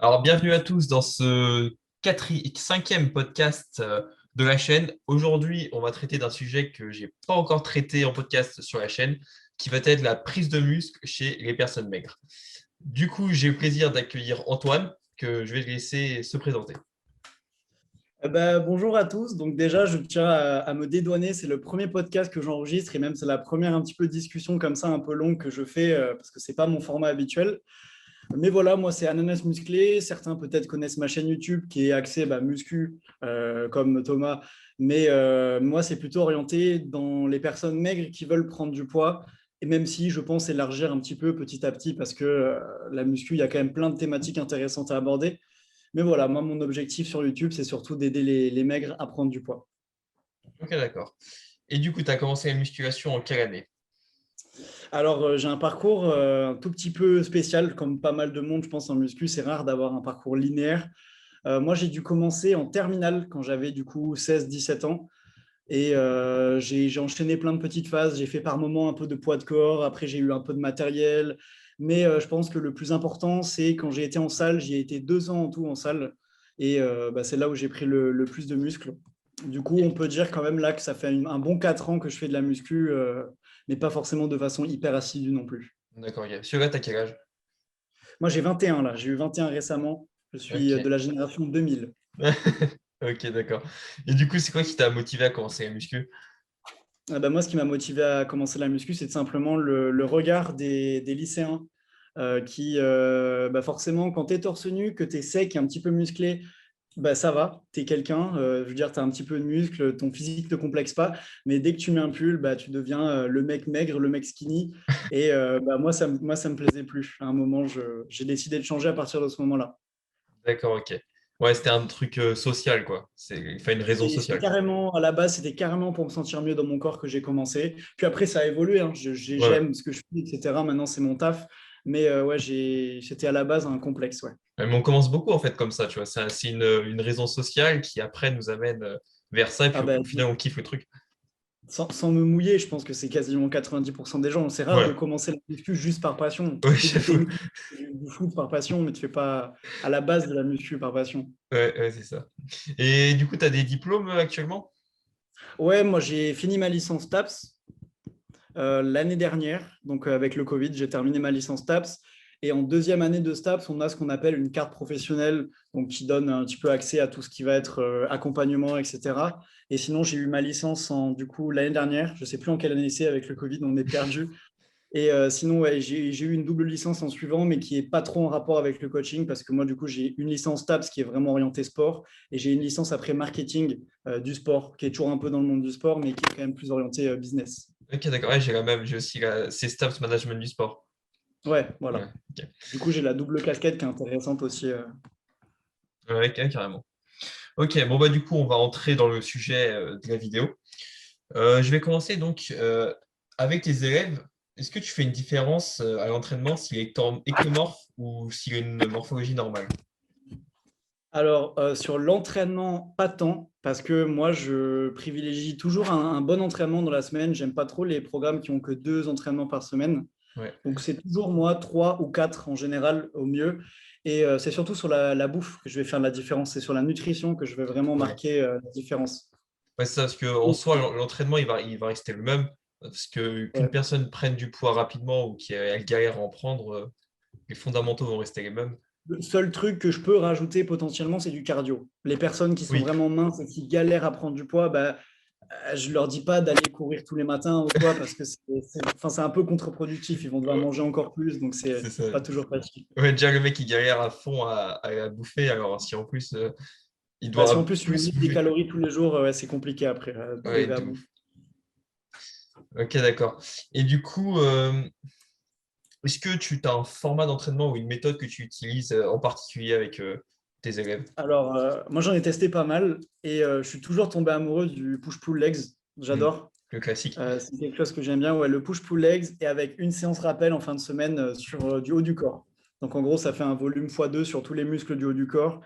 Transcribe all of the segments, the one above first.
Alors, bienvenue à tous dans ce cinquième podcast de la chaîne. Aujourd'hui, on va traiter d'un sujet que j'ai pas encore traité en podcast sur la chaîne, qui va être la prise de muscle chez les personnes maigres. Du coup, j'ai le plaisir d'accueillir Antoine, que je vais laisser se présenter. Bonjour à tous. Donc déjà, je tiens à me dédouaner. C'est le premier podcast que j'enregistre et même c'est la première un petit peu discussion comme ça un peu longue que je fais parce que c'est pas mon format habituel. Mais voilà, moi c'est Ananas Musclé. Certains peut-être connaissent ma chaîne YouTube qui est axée muscu comme Thomas. Mais moi c'est plutôt orienté dans les personnes maigres qui veulent prendre du poids. Et même si je pense élargir un petit peu petit à petit parce que la muscu, il y a quand même plein de thématiques intéressantes à aborder. Mais voilà, moi, mon objectif sur YouTube, c'est surtout d'aider les maigres à prendre du poids. Ok, d'accord. Et du coup, tu as commencé la musculation en quelle année? Alors, j'ai un parcours un tout petit peu spécial, comme pas mal de monde, je pense, en muscu. C'est rare d'avoir un parcours linéaire. Moi, j'ai dû commencer en terminale quand j'avais du coup 16-17 ans. Et j'ai enchaîné plein de petites phases. J'ai fait par moments un peu de poids de corps. Après, j'ai eu un peu de matériel. Mais je pense que le plus important, c'est quand j'ai été en salle. J'y ai été 2 ans en tout en salle. Et c'est là où j'ai pris le plus de muscles. Du coup, on peut dire quand même là que ça fait un bon 4 ans que je fais de la muscu, mais pas forcément de façon hyper assidue non plus. D'accord, ok. Sur là, tu as quel âge? Moi, j'ai 21 là. J'ai eu 21 récemment. Je suis de Ok. la génération 2000. Ok, d'accord. Et du coup, c'est quoi qui t'a motivé à commencer la muscu? Moi, ce qui m'a motivé à commencer la muscu, c'est simplement le regard des lycéens qui, forcément, quand tu es torse nu, que tu es sec et un petit peu musclé, ça va, tu es quelqu'un. Je veux dire, tu as un petit peu de muscle, ton physique ne te complexe pas. Mais dès que tu mets un pull, tu deviens le mec maigre, le mec skinny. Et moi, ça me plaisait plus. À un moment, j'ai décidé de changer à partir de ce moment-là. D'accord, ok. Ouais, c'était un truc social, quoi. Enfin, une raison C'était sociale. carrément, à la base, c'était carrément pour me sentir mieux dans mon corps que j'ai commencé. Puis après, ça a évolué, hein. Ouais, ouais. J'aime ce que je fais, etc. Maintenant, c'est mon taf. Mais ouais, c'était à la base un complexe, ouais. Mais on commence beaucoup, en fait, comme ça, tu vois. C'est une raison sociale qui, après, nous amène vers ça. Et puis, Ah au ben, final, on kiffe le truc. sans me mouiller, je pense que c'est quasiment 90% des gens. C'est rare de Ouais, commencer la muscu juste par passion. ouais, Tu fais du j'avoue. tennis, tu fais du foot par passion, mais tu fais pas à la base de la muscu par passion. Ouais, ouais, c'est ça. Et du coup, tu as des diplômes actuellement? Ouais, moi, j'ai fini ma licence TAPS. L'année dernière, donc avec le Covid, j'ai terminé ma licence TAPS. Et en deuxième année de STAPS, on a ce qu'on appelle une carte professionnelle, donc qui donne un petit peu accès à tout ce qui va être accompagnement, etc. Et sinon, j'ai eu ma licence du coup l'année dernière. Je ne sais plus en quelle année c'est avec le Covid, on est perdu. Et sinon, ouais, j'ai eu une double licence en suivant, mais qui n'est pas trop en rapport avec le coaching, parce que moi, du coup, j'ai une licence TAPS qui est vraiment orientée sport, et j'ai une licence après marketing du sport, qui est toujours un peu dans le monde du sport, mais qui est quand même plus orientée business. Ok, d'accord. Ouais, j'ai la même. J'ai aussi c'est Staff Management du sport. Ouais, Ouais, voilà. ok. Du coup, j'ai la double casquette qui est intéressante aussi. Ouais, ok, carrément. Ok, bon, bah, du coup, on va entrer dans le sujet de la vidéo. Je vais commencer donc avec tes élèves. Est-ce que tu fais une différence à l'entraînement s'il est ectomorphe ou s'il a une morphologie normale? Alors, sur l'entraînement, pas tant, parce que moi, je privilégie toujours un bon entraînement dans la semaine. J'aime pas trop les programmes qui ont que 2 entraînements par semaine. Ouais. Donc, c'est toujours moi, 3 ou 4 en général, au mieux. Et c'est surtout sur la bouffe que je vais faire la différence. C'est sur la nutrition que je vais vraiment Ouais. marquer la différence. Ouais, c'est ça, parce qu'en soi, l'entraînement, il va rester le même. Parce que qu'une Ouais. personne prenne du poids rapidement ou qu'elle galère à en prendre, les fondamentaux vont rester les mêmes. Le seul truc que je peux rajouter potentiellement, c'est du cardio. Les personnes qui sont Oui, vraiment minces et qui galèrent à prendre du poids, je ne leur dis pas d'aller courir tous les matins ou quoi, parce que c'est un peu contre-productif. Ils vont devoir euh, manger encore plus, donc c'est ça. c'est pas toujours facile. Ouais, déjà, le mec, il galère à fond à bouffer. Alors, si en plus, il Si en doit plus tu plus limites des bouffer. calories tous les jours, ouais, c'est compliqué après Ouais, d'arriver à de bout. ouf. Ok, d'accord. Et du coup, est-ce que tu as un format d'entraînement ou une méthode que tu utilises en particulier avec tes élèves? Alors, moi j'en ai testé pas mal et je suis toujours tombé amoureux du push-pull legs. Hmm, J'adore. le classique. C'est quelque chose que j'aime bien. Ouais, le push-pull legs et avec une séance rappel en fin de semaine sur du haut du corps. Donc en gros, ça fait un volume x2 sur tous les muscles du haut du corps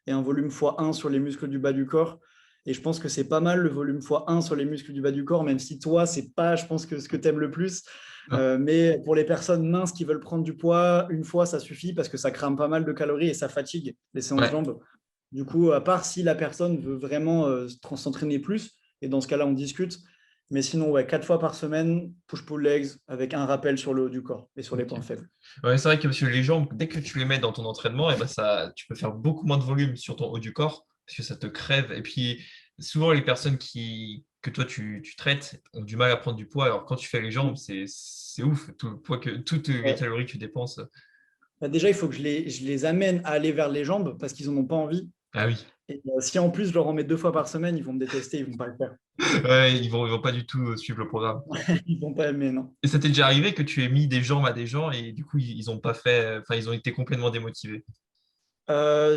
et un volume x1 sur les muscles du bas du corps. Et je pense que c'est pas mal le volume x1 sur les muscles du bas du corps, même si toi, c'est pas, je pense, que ce que tu aimes le plus. Non. Mais pour les personnes minces qui veulent prendre du poids, une fois, ça suffit parce que ça crame pas mal de calories et ça fatigue les séances Ouais. jambes. Du coup, à part si la personne veut vraiment s'entraîner plus, et dans ce cas-là, on discute. Mais sinon, ouais, 4 fois par semaine, push-pull legs avec un rappel sur le haut du corps et sur les Ok. points faibles. Ouais, c'est vrai que parce que les jambes, dès que tu les mets dans ton entraînement, et ben ça, tu peux faire beaucoup moins de volume sur ton haut du corps parce que ça te crève. Et puis, souvent, les personnes que toi tu traites ont du mal à prendre du poids. Alors, quand tu fais les jambes, c'est ouf. Tout le poids toutes les Ouais. calories que tu dépenses. Bah, déjà, il faut que je les amène à aller vers les jambes parce qu'ils n'en ont pas envie. Ah oui. Et si en plus je leur en mets 2 fois par semaine, ils vont me détester, ils vont pas le faire. Ouais, ils vont pas du tout suivre le programme. Ils vont pas aimer, non. Et ça t'est déjà arrivé que tu aies mis des jambes à des gens et du coup, ils ont pas fait, enfin, ils ont été complètement démotivés.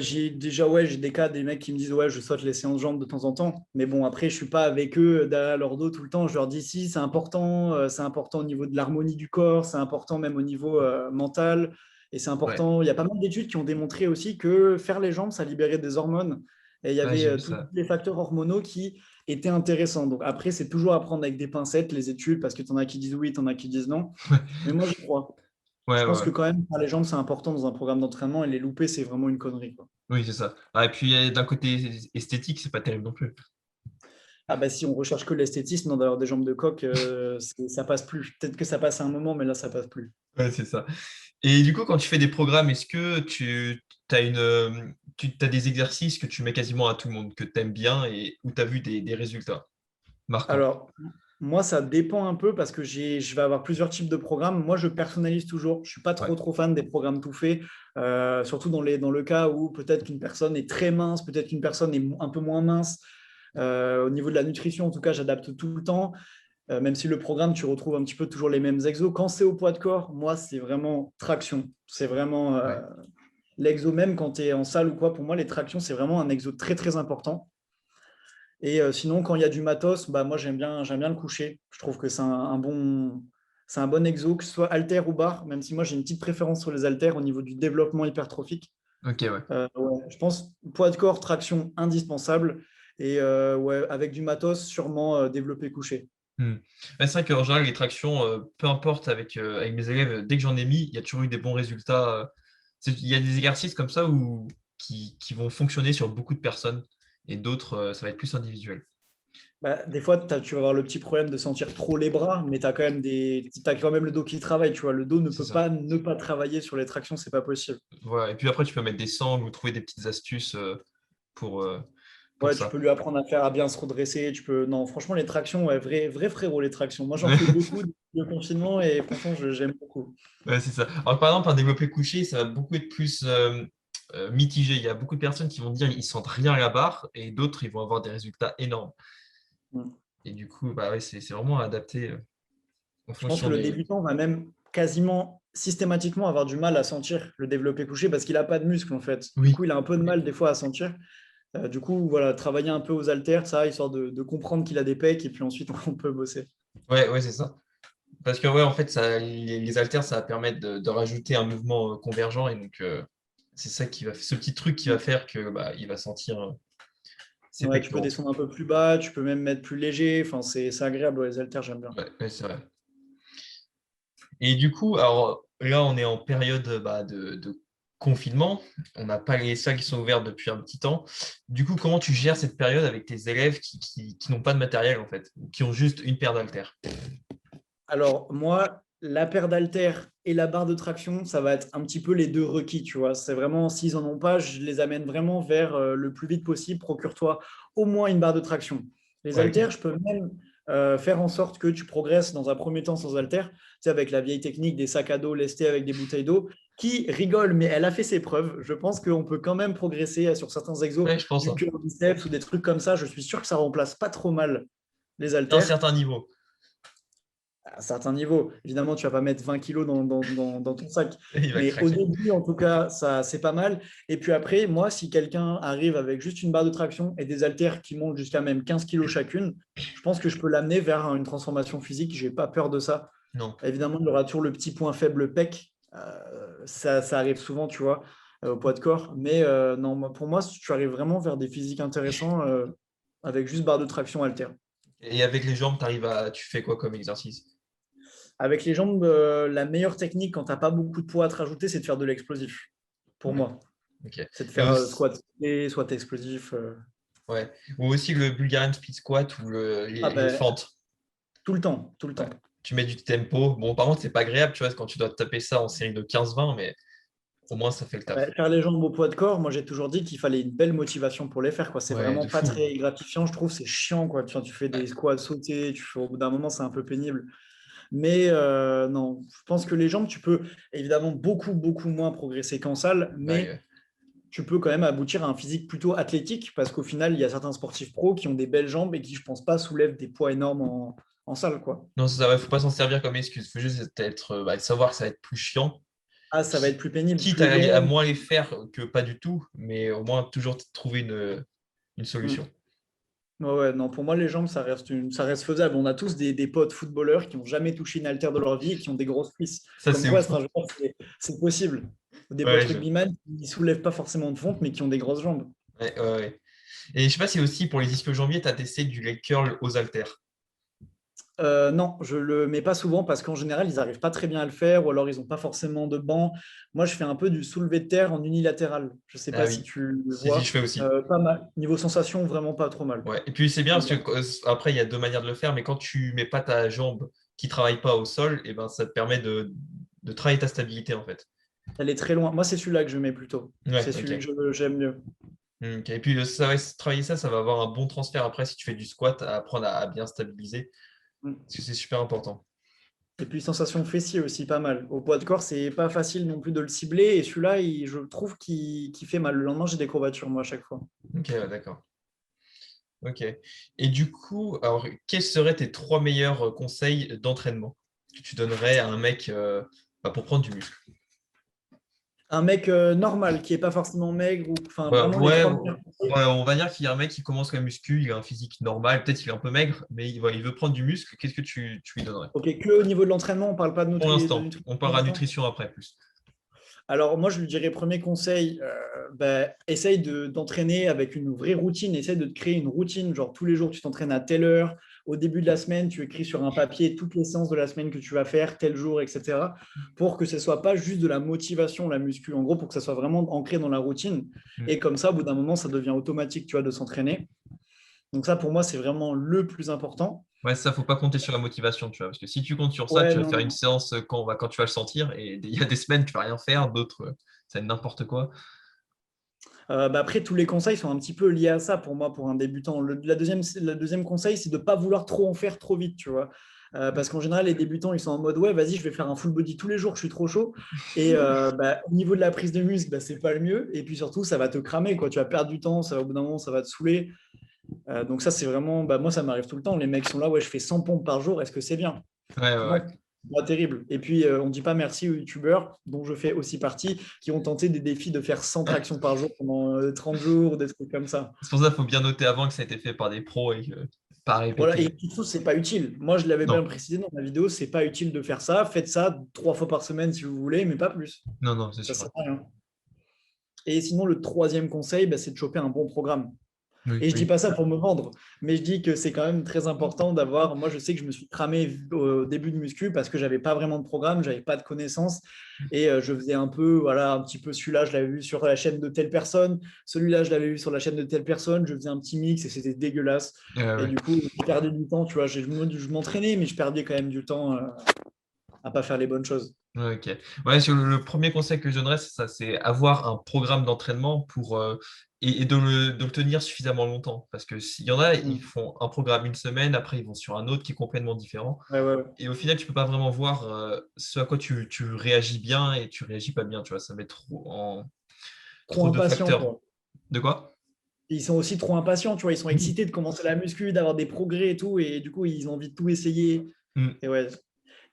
J'ai déjà, ouais, j'ai des cas, des mecs qui me disent, ouais, je saute les séances jambes de temps en temps. Mais bon, après, je suis pas avec eux derrière leur dos tout le temps. Je leur dis, si, c'est important au niveau de l'harmonie du corps, c'est important même au niveau mental. Et c'est Ouais, important. Il y a pas mal d'études qui ont démontré aussi que faire les jambes, ça libérait des hormones. Et il y ouais, avait j'ai vu tous ça. les facteurs hormonaux qui étaient intéressants. Donc après, c'est toujours à prendre avec des pincettes, les études, parce que tu en as qui disent oui, tu en as qui disent non. Mais moi, j'y crois. Ouais, Je ouais, pense ouais. que quand même, faire les jambes, c'est important dans un programme d'entraînement et les louper, c'est vraiment une connerie, quoi. Oui, c'est ça. Ah, et puis, d'un côté esthétique, c'est pas terrible non plus. Ah bah si on recherche que l'esthétisme, non, d'avoir des jambes de coq, ça passe plus. Peut-être que ça passe à un moment, mais là, ça passe plus. Ouais, c'est ça. Et du coup, quand tu fais des programmes, est-ce que tu as as des exercices que tu mets quasiment à tout le monde, que tu aimes bien et où tu as vu des résultats marquants? Alors, moi, ça dépend un peu parce que je vais avoir plusieurs types de programmes. Moi, je personnalise toujours. Je suis pas Ouais, trop fan des programmes tout faits, surtout dans le cas où peut-être qu'une personne est très mince, peut-être qu'une personne est un peu moins mince. Au niveau de la nutrition, en tout cas, j'adapte tout le temps. Même si le programme, tu retrouves un petit peu toujours les mêmes exos. Quand c'est au poids de corps, moi, c'est vraiment traction. C'est vraiment ouais. l'exo même quand tu es en salle ou quoi. Pour moi, les tractions, c'est vraiment un exo très, très important. Et sinon, quand il y a du matos, bah, moi, j'aime bien le coucher. Je trouve que c'est un bon exo, que ce soit haltère ou barre, même si moi, j'ai une petite préférence sur les haltères au niveau du développement hypertrophique. Ok, ouais. Ouais, je pense poids de corps, traction indispensable. Et ouais, avec du matos, sûrement développer couché. Hmm. Ouais, c'est vrai qu'en général, les tractions, peu importe avec mes élèves, dès que j'en ai mis, il y a toujours eu des bons résultats. Il y a des exercices comme ça qui vont fonctionner sur beaucoup de personnes et d'autres, ça va être plus individuel. Bah, des fois, tu vas avoir le petit problème de sentir trop les bras, mais tu as t'as quand même le dos qui travaille. Tu vois. Le dos ne C'est peut ça. pas ne pas travailler sur les tractions, c'est pas possible. Voilà. Et puis après, tu peux mettre des sangles ou trouver des petites astuces pour, euh, pour Ouais, tu ça. peux lui apprendre à bien se redresser. Non, franchement, les tractions, ouais, vrai frérot, les tractions. Moi, j'en fais beaucoup depuis le confinement et franchement, j'aime beaucoup. Ouais, c'est ça. Alors, par exemple, un développé couché, ça va beaucoup être plus mitigé. Il y a beaucoup de personnes qui vont dire qu'ils sentent rien à la barre et d'autres, ils vont avoir des résultats énormes. Mm. Et du coup, bah, ouais, c'est vraiment adapté en Je pense que fonction le des. débutant va même quasiment systématiquement avoir du mal à sentir le développé couché parce qu'il n'a pas de muscle en fait. Du Oui, coup, il a un peu de mal des fois à sentir. Du coup, voilà, travailler un peu aux haltères, ça, histoire de comprendre qu'il a des pecs et puis ensuite on peut bosser. ouais, ouais, c'est ça. Parce que ouais, en fait, les haltères, ça va permettre de rajouter un mouvement convergent et donc c'est ça ce petit truc qui va faire que bah, il va sentir ses Ouais, tu peux pectoraux. descendre un peu plus bas, tu peux même mettre plus léger. Enfin, c'est agréable, ouais, les haltères, j'aime bien. Ouais, ouais, c'est vrai. Et du coup, alors là, on est en période bah, de confinement. On n'a pas les salles qui sont ouvertes depuis un petit temps. Du coup, comment tu gères cette période avec tes élèves qui n'ont pas de matériel en fait, ou qui ont juste une paire d'haltères? Alors, moi, la paire d'haltères et la barre de traction, ça va être un petit peu les deux requis, tu vois. C'est vraiment, s'ils en ont pas, je les amène vraiment vers le plus vite possible. Procure-toi au moins une barre de traction. Les Ouais, haltères, ok. je peux même faire en sorte que tu progresses dans un premier temps sans haltères, tu sais, avec la vieille technique des sacs à dos lestés avec des bouteilles d'eau, qui rigole, mais elle a fait ses preuves. Je pense qu'on peut quand même progresser sur certains exos, Ouais, je pense, du hein. curl biceps ou des trucs comme ça. Je suis sûr que ça remplace pas trop mal les À un haltères certain niveau. à un certain niveau. Évidemment, tu ne vas pas mettre 20 kilos dans ton sac. Il va Mais au craquer. début, en tout cas, ça, c'est pas mal. Et puis après, moi, si quelqu'un arrive avec juste une barre de traction et des haltères qui montent jusqu'à même 15 kilos chacune, je pense que je peux l'amener vers une transformation physique. Je n'ai pas peur de ça. Non. Évidemment, il y aura toujours le petit point faible pec. Ça arrive souvent, tu vois, au poids de corps. Mais non, pour moi, si tu arrives vraiment vers des physiques intéressants, avec juste barre de traction halter. Et avec les jambes, tu fais quoi comme exercice? Avec les jambes, la meilleure technique quand tu n'as pas beaucoup de poids à te rajouter, c'est de faire de l'explosif, pour Ouais, moi. ok. C'est de Et faire aussi, soit explosif. ouais. Ou aussi le Bulgarian Split Squat ou Ah les ben, fentes. tout le temps, tout le Ouais. temps. Tu mets du tempo. Bon, par contre, c'est pas agréable, tu vois, quand tu dois te taper ça en série de 15-20, mais au moins, ça fait le taf. Ouais, faire les jambes au poids de corps, moi j'ai toujours dit qu'il fallait une belle motivation pour les faire, quoi. C'est Ouais, vraiment de pas fou. très gratifiant, je trouve, c'est chiant, quoi. Tu fais des Ouais, squats sautés, au bout d'un moment, c'est un peu pénible. Mais non, je pense que les jambes, tu peux évidemment beaucoup, beaucoup moins progresser qu'en salle, ouais, mais ouais. tu peux quand même aboutir à un physique plutôt athlétique, parce qu'au final, il y a certains sportifs pros qui ont des belles jambes et qui, je pense pas, soulèvent des poids énormes en salle, quoi. Non, c'est ça, ouais, faut pas s'en servir comme excuse. Faut juste savoir que ça va être plus chiant. Ah, ça va être plus pénible, Quitte plus à long. moins les faire que pas du tout, mais au moins toujours trouver une Hmm. solution. Ouais, ouais, non, pour moi, les jambes, ça reste faisable. On a tous des potes footballeurs qui n'ont jamais touché une haltère de leur vie et qui ont des grosses cuisses. Ça, Comme c'est quoi, ouf. enfin, je pense que c'est possible. Des potes Ouais, rugbyman qui ne soulèvent pas forcément de fonte, mais qui ont des grosses jambes. ouais, ouais, ouais. Et je sais pas si aussi pour les ischio-jambiers, tu as testé du leg curl aux haltères. Non, je le mets pas souvent parce qu'en général, ils n'arrivent pas très bien à le faire ou alors ils n'ont pas forcément de banc. Moi, je fais un peu du soulevé de terre en unilatéral. Je ne sais Ah pas si oui. tu le Si, je vois. fais aussi. Pas mal. Niveau sensation, vraiment pas trop mal. Ouais. Et puis c'est bien J'aime parce que bien. après, il y a deux manières de le faire, mais quand tu mets pas ta jambe qui travaille pas au sol, et ben, ça te permet de travailler ta stabilité en fait. Elle est très loin. Moi, c'est celui-là que je mets plutôt. Ouais, C'est ok. celui que j'aime mieux. Ok. Et puis travailler ça, ça va avoir un bon transfert après si tu fais du squat, à apprendre à bien stabiliser, Mm. parce que c'est super important. Et puis sensation fessier aussi pas mal. Au poids de corps, c'est pas facile non plus de le cibler. Et celui-là, je trouve qu'il fait mal. Le lendemain, j'ai des courbatures, moi, à chaque fois. Ok, ouais, d'accord. Ok. Et du coup, alors, quels seraient tes trois meilleurs conseils d'entraînement que tu donnerais à un mec pour prendre du muscle? Un mec normal, qui est pas forcément maigre, ou enfin Bah, vraiment les ouais, trois ouais, meilleurs conseils. on va dire qu'il y a un mec qui commence la muscu, il a un physique normal, peut-être qu'il est un peu maigre, mais il veut prendre du muscle. Qu'est-ce que tu lui donnerais? Ok, que au niveau de l'entraînement, on parle pas de, Pour de l'instant, nutrition on pour parlera l'instant. nutrition après plus. Alors moi, je lui dirais premier conseil, essaye d'entraîner avec une vraie routine, essaye de te créer une routine, genre tous les jours tu t'entraînes à telle heure, au début de la semaine, tu écris sur un papier toutes les séances de la semaine que tu vas faire, tel jour, etc. Pour que ce soit pas juste de la motivation, la muscu, en gros, pour que ça soit vraiment ancré dans la routine. Mm. Et comme ça, au bout d'un moment, ça devient automatique, tu vois, de s'entraîner. Donc ça, pour moi, c'est vraiment le plus important. Ouais, ça, faut pas compter sur la motivation, tu vois, parce que si tu comptes sur ça, Ouais, tu vas non, faire une non. séance quand tu vas le sentir, et il y a des semaines, tu vas rien faire, d'autres, ça va être n'importe quoi. Après, tous les conseils sont un petit peu liés à ça pour moi, pour un débutant. La deuxième conseil, c'est de ne pas vouloir trop en faire trop vite, tu vois. Parce qu'en général, les débutants, ils sont en mode, ouais, vas-y, je vais faire un full body tous les jours, je suis trop chaud. Et au niveau de la prise de muscle, c'est pas le mieux. Et puis surtout, ça va te cramer, quoi. Tu vas perdre du temps, au bout d'un moment, ça va te saouler. Donc ça, c'est vraiment, moi, ça m'arrive tout le temps. Les mecs sont là, ouais, je fais 100 pompes par jour, est-ce que c'est bien? Ouais, ouais, ouais. Non, pas terrible. Et puis, on ne dit pas merci aux youtubeurs, dont je fais aussi partie, qui ont tenté des défis de faire 100 tractions par jour pendant 30 jours, des trucs comme ça. C'est pour ça qu'il faut bien noter avant que ça a été fait par des pros et que pas Voilà, et répéter. surtout, c'est pas utile. Moi, je l'avais bien Non, précisé dans ma vidéo, c'est pas utile de faire ça. Faites ça 3 fois par semaine si vous voulez, mais pas plus. non, non, c'est Ça sûr. sert à rien. Et sinon, le troisième conseil, c'est de choper un bon programme. Oui, Et je dis oui. pas ça pour me vendre, mais je dis que c'est quand même très important d'avoir. Moi, je sais que je me suis cramé au début de muscu parce que j'avais pas vraiment de programme, j'avais pas de connaissances et je faisais un peu, voilà, un petit peu celui-là, je l'avais vu sur la chaîne de telle personne, celui-là, je l'avais vu sur la chaîne de telle personne, je faisais un petit mix et c'était dégueulasse. Et Ouais. du coup, je perdais du temps, tu vois. Je m'entraînais, mais je perdais quand même du temps à pas faire les bonnes choses. Ok. Ouais, sur le premier conseil que je donnerais, c'est ça, c'est avoir un programme d'entraînement et de le tenir suffisamment longtemps. Parce que s'il y en a, ils Mm. font un programme une semaine, après ils vont sur un autre qui est complètement différent. Ouais, ouais, ouais. Et au final, tu peux pas vraiment voir ce à quoi tu réagis bien et tu réagis pas bien. Tu vois, ça met Trop trop de impatient, facteurs. quoi. De quoi? Ils sont aussi trop impatients, tu vois. Ils sont Oui. excités de commencer la muscu, d'avoir des progrès et tout. Et du coup, ils ont envie de tout essayer. Mm. Et ouais.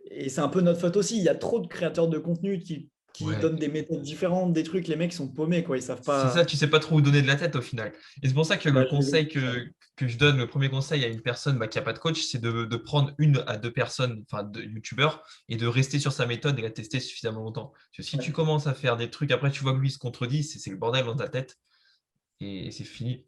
Et c'est un peu notre faute aussi. Il y a trop de créateurs de contenu qui Ouais. donnent des méthodes différentes, des trucs. Les mecs sont paumés, quoi. Ils savent C'est ça, pas. tu sais pas trop où donner de la tête au final. Et c'est pour ça que le Bah, je l'ai conseil vécu, ça. que je donne, le premier conseil à une personne qui n'a pas de coach, c'est de prendre une à deux personnes, enfin de youtubeurs, et de rester sur sa méthode et la tester suffisamment longtemps. Parce que si tu Ouais. commences à faire des trucs, après tu vois que lui il se contredit, c'est le bordel dans ta tête. et c'est fini.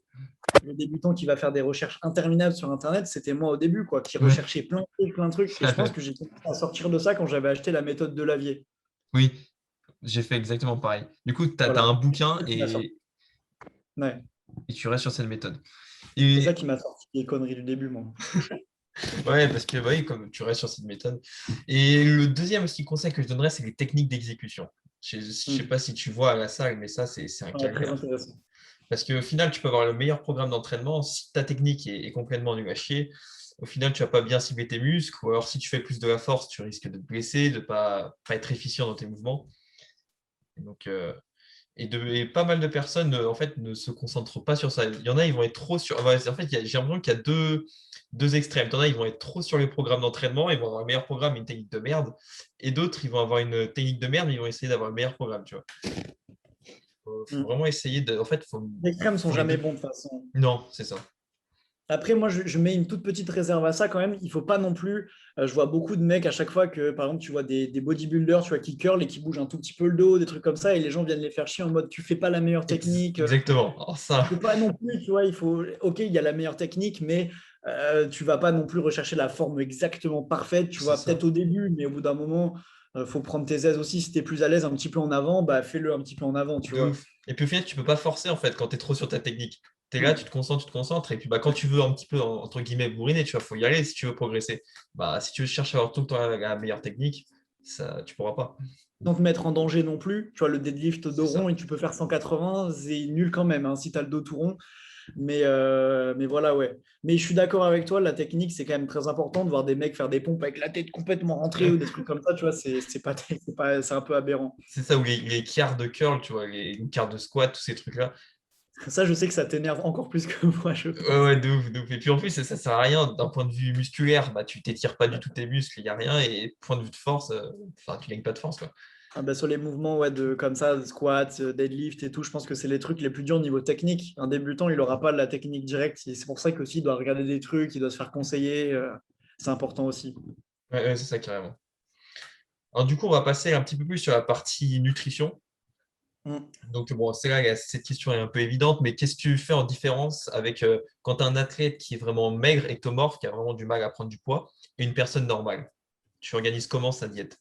Le débutant qui va faire des recherches interminables sur Internet, c'était moi au début, quoi, qui Ouais. recherchait plein de trucs, plein de trucs. Et je pense que j'ai commencé à sortir de ça quand j'avais acheté la méthode de Lavier. Oui, j'ai fait exactement pareil. Du coup, tu as Voilà. un bouquin C'est ça qui m'a sorti. Ouais. et tu restes sur cette méthode. C'est ça Et qui m'a sorti les conneries du début, moi. ouais, parce que bah oui, comme tu restes sur cette méthode. Et le deuxième aussi conseil que je donnerais, c'est les techniques d'exécution. Je ne sais Hmm. pas si tu vois à la salle, mais ça, c'est un Ouais, très calvaire. intéressant. Parce qu'au final, tu peux avoir le meilleur programme d'entraînement. Si ta technique est complètement nulle à chier, au final, tu vas pas bien cibler tes muscles. Ou alors, si tu fais plus de la force, tu risques de te blesser, de pas être efficient dans tes mouvements. Et donc, et pas mal de personnes, en fait, ne se concentrent pas sur ça. Il y en a, ils vont être trop sur. Ouais, en fait, j'ai l'impression qu'il y a deux extrêmes. Il y en a, ils vont être trop sur les programmes d'entraînement, ils vont avoir un meilleur programme, une technique de merde. Et d'autres, ils vont avoir une technique de merde, mais ils vont essayer d'avoir le meilleur programme, tu vois. Faut Hmm. vraiment essayer de. En fait, Les crèmes sont faut les jamais deux. bons de toute façon. Non, c'est ça. Après, moi, je mets une toute petite réserve à ça quand même. Il faut pas non plus. Je vois beaucoup de mecs à chaque fois que, par exemple, tu vois des bodybuilders, tu vois, qui curlent et qui bougent un tout petit peu le dos, des trucs comme ça, et les gens viennent les faire chier en mode tu fais pas la meilleure technique. Exactement. Alors ça, Faut pas non plus, tu vois, il faut. Ok, il y a la meilleure technique, mais tu vas pas non plus rechercher la forme exactement parfaite. Tu c'est vois, peut-être ça. au début, mais au bout d'un moment, faut prendre tes aises aussi. Si tu es plus à l'aise un petit peu en avant, bah fais-le un petit peu en avant, tu De vois. ouf. Et puis au final, tu peux pas forcer en fait quand tu es trop sur ta technique. Tu es là, tu te concentres, et puis bah, quand tu veux un petit peu, entre guillemets, bourriner, tu vois, faut y aller si tu veux progresser. Bah, si tu cherches à avoir tout le temps la meilleure technique, ça, tu pourras pas. Sans te mettre en danger non plus. Tu vois, le deadlift C'est dos rond ça. et tu peux faire 180, c'est nul quand même hein, si tu as le dos tout rond. Mais voilà, ouais. Mais je suis d'accord avec toi, la technique, c'est quand même très important de voir des mecs faire des pompes avec la tête complètement rentrée ou des trucs comme ça, tu vois, c'est un peu aberrant. C'est ça, ou les quarts de curl, tu vois, les quarts de squat, tous ces trucs-là. Ça, je sais que ça t'énerve encore plus que moi, je Ouais, pense. ouais, de ouf, de ouf. Et puis en plus, ça sert à rien d'un point de vue musculaire, bah, tu t'étires pas du tout tes muscles, il n'y a rien. Et point de vue de force, enfin, tu gagnes pas de force, quoi. Ah bah, sur les mouvements ouais, comme ça, squat, deadlift et tout, je pense que c'est les trucs les plus durs au niveau technique. Un débutant, il n'aura pas la technique directe. C'est pour ça qu'aussi, il doit regarder des trucs, il doit se faire conseiller. C'est important aussi. Ouais, ouais, c'est ça, carrément. Alors du coup, on va passer un petit peu plus sur la partie nutrition. Mm. Donc, bon, c'est là, cette question est un peu évidente, mais qu'est-ce que tu fais en différence avec quand tu as un athlète qui est vraiment maigre, ectomorphe, qui a vraiment du mal à prendre du poids, et une personne normale? Tu organises comment sa diète?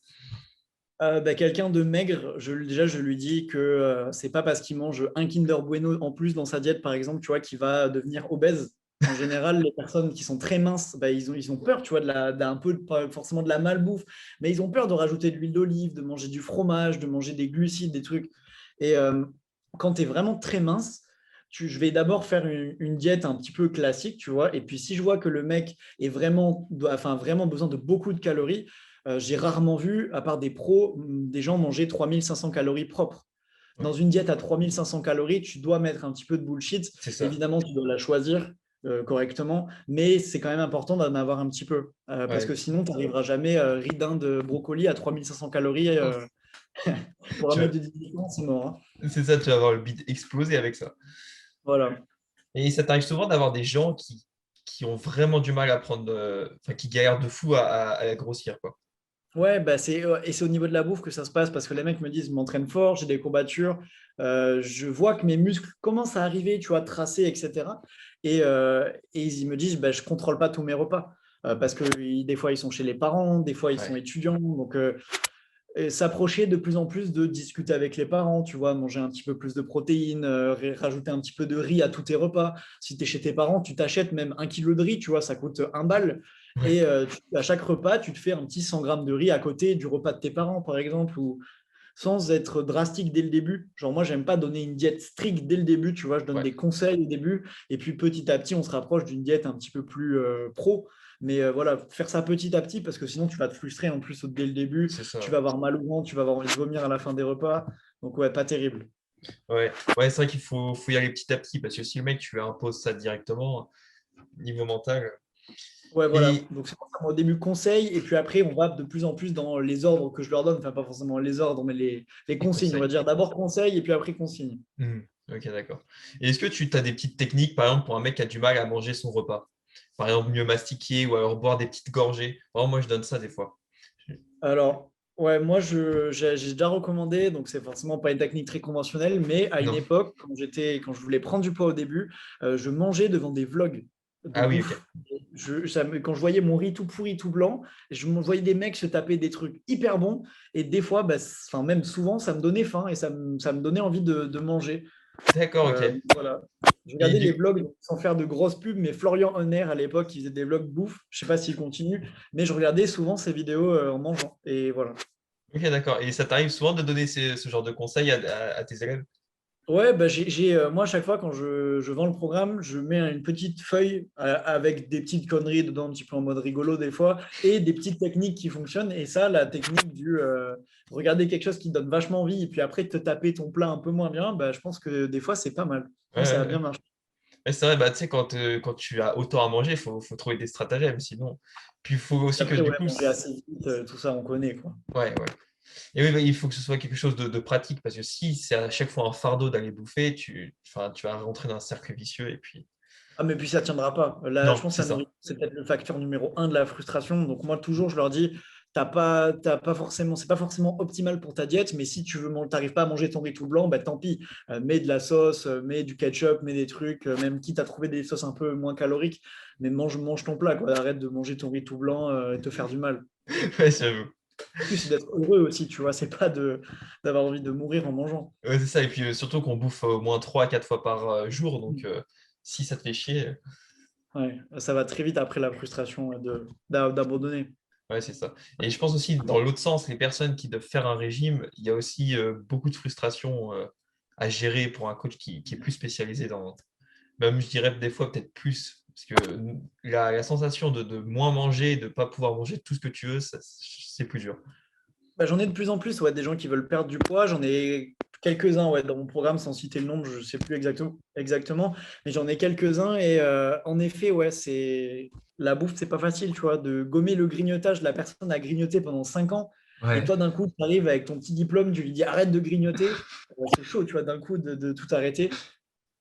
Bah, quelqu'un de maigre, déjà, je lui dis que c'est pas parce qu'il mange un Kinder Bueno en plus dans sa diète, par exemple, tu vois, qu'il va devenir obèse. En général, les personnes qui sont très minces, bah, ils ont peur, tu vois, d'un peu, pas forcément de la malbouffe, mais ils ont peur de rajouter de l'huile d'olive, de manger du fromage, de manger des glucides, des trucs. Et quand tu es vraiment très mince, je vais d'abord faire une diète un petit peu classique, tu vois, et puis si je vois que le mec enfin, vraiment besoin de beaucoup de calories, j'ai rarement vu, à part des pros, des gens manger 3500 calories propres. Ouais, Dans une diète à 3500 calories, tu dois mettre un petit peu de bullshit. c'est ça. Évidemment, tu dois la choisir correctement, mais c'est quand même important d'en avoir un petit peu. Parce que Ouais. sinon, tu n'arriveras jamais ridin de brocoli à 3500 calories. Pour un Tu mec vas- de 18 ans, c'est mort, hein. C'est ça, tu vas avoir le bide explosé avec ça. Voilà. Et ça t'arrive souvent d'avoir des gens qui ont vraiment du mal à prendre, enfin, qui galèrent de fou à grossir, quoi. Ouais, bah et c'est au niveau de la bouffe que ça se passe parce que les mecs me disent, je m'entraîne fort, j'ai des courbatures, je vois que mes muscles commencent à arriver, tu vois, tracés, etc. Et ils me disent, bah, je contrôle pas tous mes repas parce que des fois ils sont chez les parents, des fois ils sont Ouais, étudiants, donc et s'approcher de plus en plus de discuter avec les parents, tu vois, manger un petit peu plus de protéines, rajouter un petit peu de riz à tous tes repas. Si tu es chez tes parents, tu t'achètes même 1 kilo de riz, tu vois, ça coûte 1 balle. ouais, Et à chaque repas, tu te fais un petit 100 grammes de riz à côté du repas de tes parents, par exemple, ou sans être drastique dès le début. Genre, moi, j'aime pas donner une diète stricte dès le début, tu vois, je donne ouais, des conseils au début, et puis petit à petit, on se rapproche d'une diète un petit peu plus pro. Mais voilà, faire ça petit à petit, parce que sinon, tu vas te frustrer en plus dès le début, c'est tu ça. vas avoir mal au ventre, tu vas avoir envie de vomir à la fin des repas. Donc, ouais, pas terrible. Ouais, ouais, c'est vrai qu'il faut y aller petit à petit parce que si le mec, tu lui imposes ça directement, niveau mental. Ouais, voilà. Et Donc, c'est pour ça, moi, au début, conseil, et puis après, on va de plus en plus dans les ordres que je leur donne, enfin, pas forcément les ordres, mais les les consignes. On va conseils. dire d'abord conseil, et puis après consigne. Hmm, ok, d'accord. Et est-ce que tu as des petites techniques, par exemple, pour un mec qui a du mal à manger son repas? Par exemple, mieux mastiquer ou alors boire des petites gorgées. Vraiment, moi, je donne ça des fois. Alors, Ouais, moi, j'ai déjà recommandé, donc c'est forcément pas une technique très conventionnelle, mais à une Non. époque, quand je voulais prendre du poids au début, je mangeais devant des vlogs de Ah oui, ok. bouffe. Quand je voyais mon riz tout pourri, tout blanc, je me voyais des mecs se taper des trucs hyper bons, et des fois, enfin, même souvent, ça me donnait faim et ça me donnait envie de manger. D'accord, ok. Voilà. Je Et regardais les du... vlogs sans faire de grosses pubs, mais Florian Honner à l'époque, il faisait des vlogs bouffe. Je sais pas s'il continue, mais je regardais souvent ses vidéos en mangeant. Et voilà. Ok, d'accord. Et ça t'arrive souvent de donner ce genre de conseils à tes élèves? Ouais, bah moi, à chaque fois, quand je vends le programme, je mets une petite feuille avec des petites conneries dedans, un petit peu en mode rigolo des fois, et des petites techniques qui fonctionnent. Et ça, la technique du regarder quelque chose qui donne vachement envie, et puis après te taper ton plat un peu moins bien, bah, je pense que des fois, c'est pas mal. Ouais, Moi, ça ouais, a bien ouais. marché. Ouais, c'est vrai, bah, tu sais, quand tu as autant à manger, faut trouver des stratagèmes, sinon. Puis il faut aussi que Après, du ouais, coup, manger assez vite, tout ça, on connaît, quoi. ouais, ouais. Et oui, bah, il faut que ce soit quelque chose de pratique, parce que si c'est à chaque fois un fardeau d'aller bouffer, enfin, tu vas rentrer dans un cercle vicieux, et puis. Ah, mais puis ça tiendra pas. Là, je Non, pense que c'est la ça. nourriture, c'est peut-être le facteur numéro un de la frustration. Donc, moi, toujours, je leur dis, t'as pas forcément, c'est pas forcément optimal pour ta diète, mais si tu veux, t'arrives pas à manger ton riz tout blanc, bah, tant pis. Mets de la sauce, mets du ketchup, mets des trucs, même quitte à trouver des sauces un peu moins caloriques, mais mange ton plat, quoi. Arrête de manger ton riz tout blanc et te faire du mal. Ouais, j'avoue. Le but, c'est d'être heureux aussi, tu vois. C'est pas d'avoir envie de mourir en mangeant. Ouais, c'est ça. Et puis surtout qu'on bouffe au moins 3 à 4 fois par jour, donc si ça te fait chier, Ouais, ça va très vite après la frustration d'abandonner. ouais, c'est ça. Et je pense aussi, dans l'autre sens, les personnes qui doivent faire un régime, il y a aussi beaucoup de frustration à gérer pour un coach qui est plus spécialisé dans, même je dirais des fois peut-être plus, parce que la sensation de moins manger, de ne pas pouvoir manger tout ce que tu veux, c'est plus dur. Bah, j'en ai de plus en plus, ouais, des gens qui veulent perdre du poids. J'en ai quelques-uns ouais, dans mon programme, sans citer le nombre, je ne sais plus exactement, mais j'en ai quelques-uns. Et en effet, ouais, la bouffe, c'est pas facile, tu vois, de gommer le grignotage. La personne a grignoté pendant 5 ans, et Ouais, toi, d'un coup, tu arrives avec ton petit diplôme, tu lui dis arrête de grignoter. C'est chaud, tu vois, d'un coup, de tout arrêter.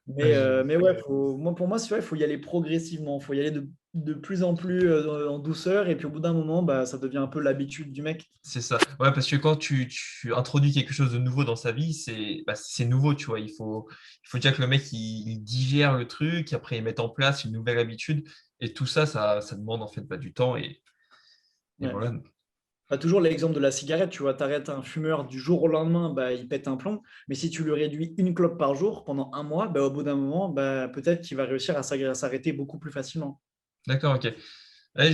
ouais, j'avoue. Mais ouais, pour moi, c'est vrai, il faut y aller progressivement. Il faut y aller de plus en plus en douceur. Et puis au bout d'un moment, bah, ça devient un peu l'habitude du mec. C'est ça. Ouais, parce que quand tu introduis quelque chose de nouveau dans sa vie, c'est nouveau, tu vois. Il faut déjà que le mec il digère le truc, après il mette en place une nouvelle habitude. Et tout ça, ça demande en fait du temps. Et Ouais. voilà. Bah, toujours l'exemple de la cigarette, tu vois, t'arrêtes un fumeur du jour au lendemain, bah, il pète un plomb. Mais si tu lui réduis une clope par jour pendant un mois, bah, au bout d'un moment, bah, peut-être qu'il va réussir à s'arrêter beaucoup plus facilement. D'accord, ok. Ouais, parce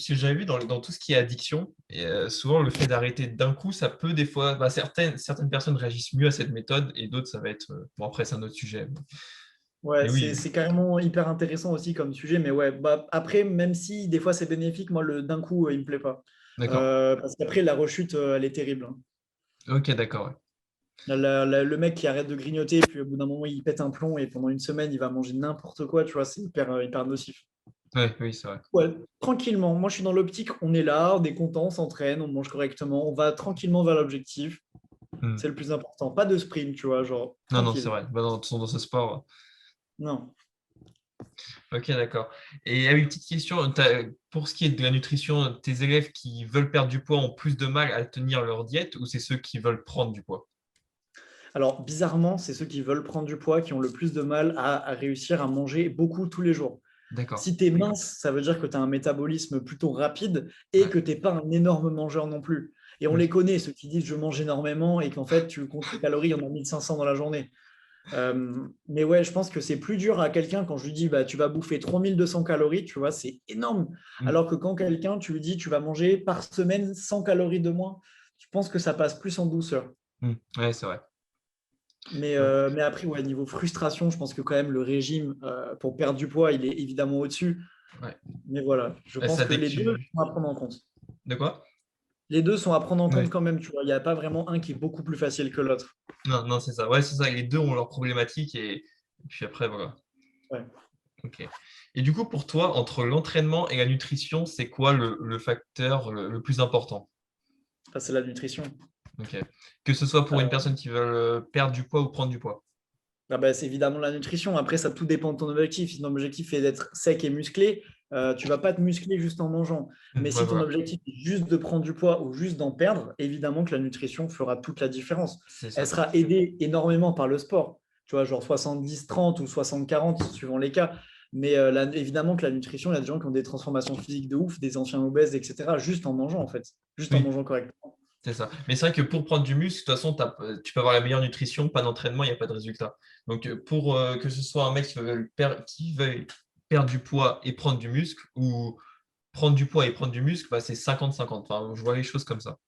que j'avais vu dans tout ce qui est addiction, et souvent le fait d'arrêter d'un coup, ça peut des fois, bah, certaines personnes réagissent mieux à cette méthode et d'autres, ça va être. Bon, après, c'est un autre sujet. Ouais, Mais oui, c'est carrément hyper intéressant aussi comme sujet. Mais ouais, bah, après, même si des fois c'est bénéfique, moi, le d'un coup, il me plaît pas. d'accord. Parce qu'après, la rechute, elle est terrible, hein. Ok, d'accord. Ouais. Le mec qui arrête de grignoter, puis au bout d'un moment, il pète un plomb et pendant une semaine, il va manger n'importe quoi, tu vois, c'est hyper nocif. Ouais, oui, c'est vrai. Ouais, tranquillement. Moi, je suis dans l'optique, on est là, on est content, on s'entraîne, on mange correctement, on va tranquillement vers l'objectif. Hmm. C'est le plus important. Pas de sprint, tu vois, genre Non, non, c'est tranquille. vrai. Bah, dans ce sport. Non. Ok, d'accord. Et une petite question, pour ce qui est de la nutrition, tes élèves qui veulent perdre du poids ont plus de mal à tenir leur diète ou c'est ceux qui veulent prendre du poids? Alors, bizarrement, c'est ceux qui veulent prendre du poids qui ont le plus de mal à réussir à manger beaucoup tous les jours. D'accord. Si tu es mince, ça veut dire que tu as un métabolisme plutôt rapide et Ouais. que tu n'es pas un énorme mangeur non plus. Et on Hmm. les connaît, ceux qui disent je mange énormément et qu'en fait, tu comptes tes calories, il y en a 1500 dans la journée. Mais ouais, je pense que c'est plus dur à quelqu'un quand je lui dis bah, tu vas bouffer 3200 calories, tu vois, c'est énorme. Hmm. Alors que quand quelqu'un, tu lui dis tu vas manger par semaine 100 calories de moins, je pense que ça passe plus en douceur. Hmm. Ouais, c'est vrai. Mais après, ouais, niveau frustration, je pense que quand même le régime pour perdre du poids, il est évidemment au-dessus. Ouais. Mais voilà, je Ouais, pense ça que les deux décule. sont à prendre en compte. De quoi? Les deux sont à prendre en compte Ouais. quand même, tu vois. Il n'y a pas vraiment un qui est beaucoup plus facile que l'autre. Non, non, c'est ça. Ouais, c'est ça. Les deux ont leurs problématiques et puis après, voilà. Ouais. Ok. Et du coup, pour toi, entre l'entraînement et la nutrition, c'est quoi le facteur le plus important? Ça, c'est la nutrition. Ok. Que ce soit pour une Euh, personne qui veut perdre du poids ou prendre du poids. Ah bah, c'est évidemment la nutrition. Après, ça tout dépend de ton objectif. Si ton objectif est d'être sec et musclé, tu ne vas pas te muscler juste en mangeant. Mais Ouais, si ton voilà, objectif est juste de prendre du poids ou juste d'en perdre, évidemment que la nutrition fera toute la différence. c'est Elle ça. sera aidée énormément par le sport. Tu vois, genre 70-30 ou 60-40, suivant les cas. Mais évidemment que la nutrition, il y a des gens qui ont des transformations physiques de ouf, des anciens obèses, etc., juste en mangeant, en fait. Juste en Oui, mangeant correctement. c'est ça. Mais c'est vrai que pour prendre du muscle, de toute façon, tu peux avoir la meilleure nutrition, pas d'entraînement, il n'y a pas de résultat. Donc, pour que ce soit un mec qui veuille perdre du poids et prendre du muscle, ou prendre du poids et prendre du muscle, bah, c'est 50-50. Enfin, je vois les choses comme ça.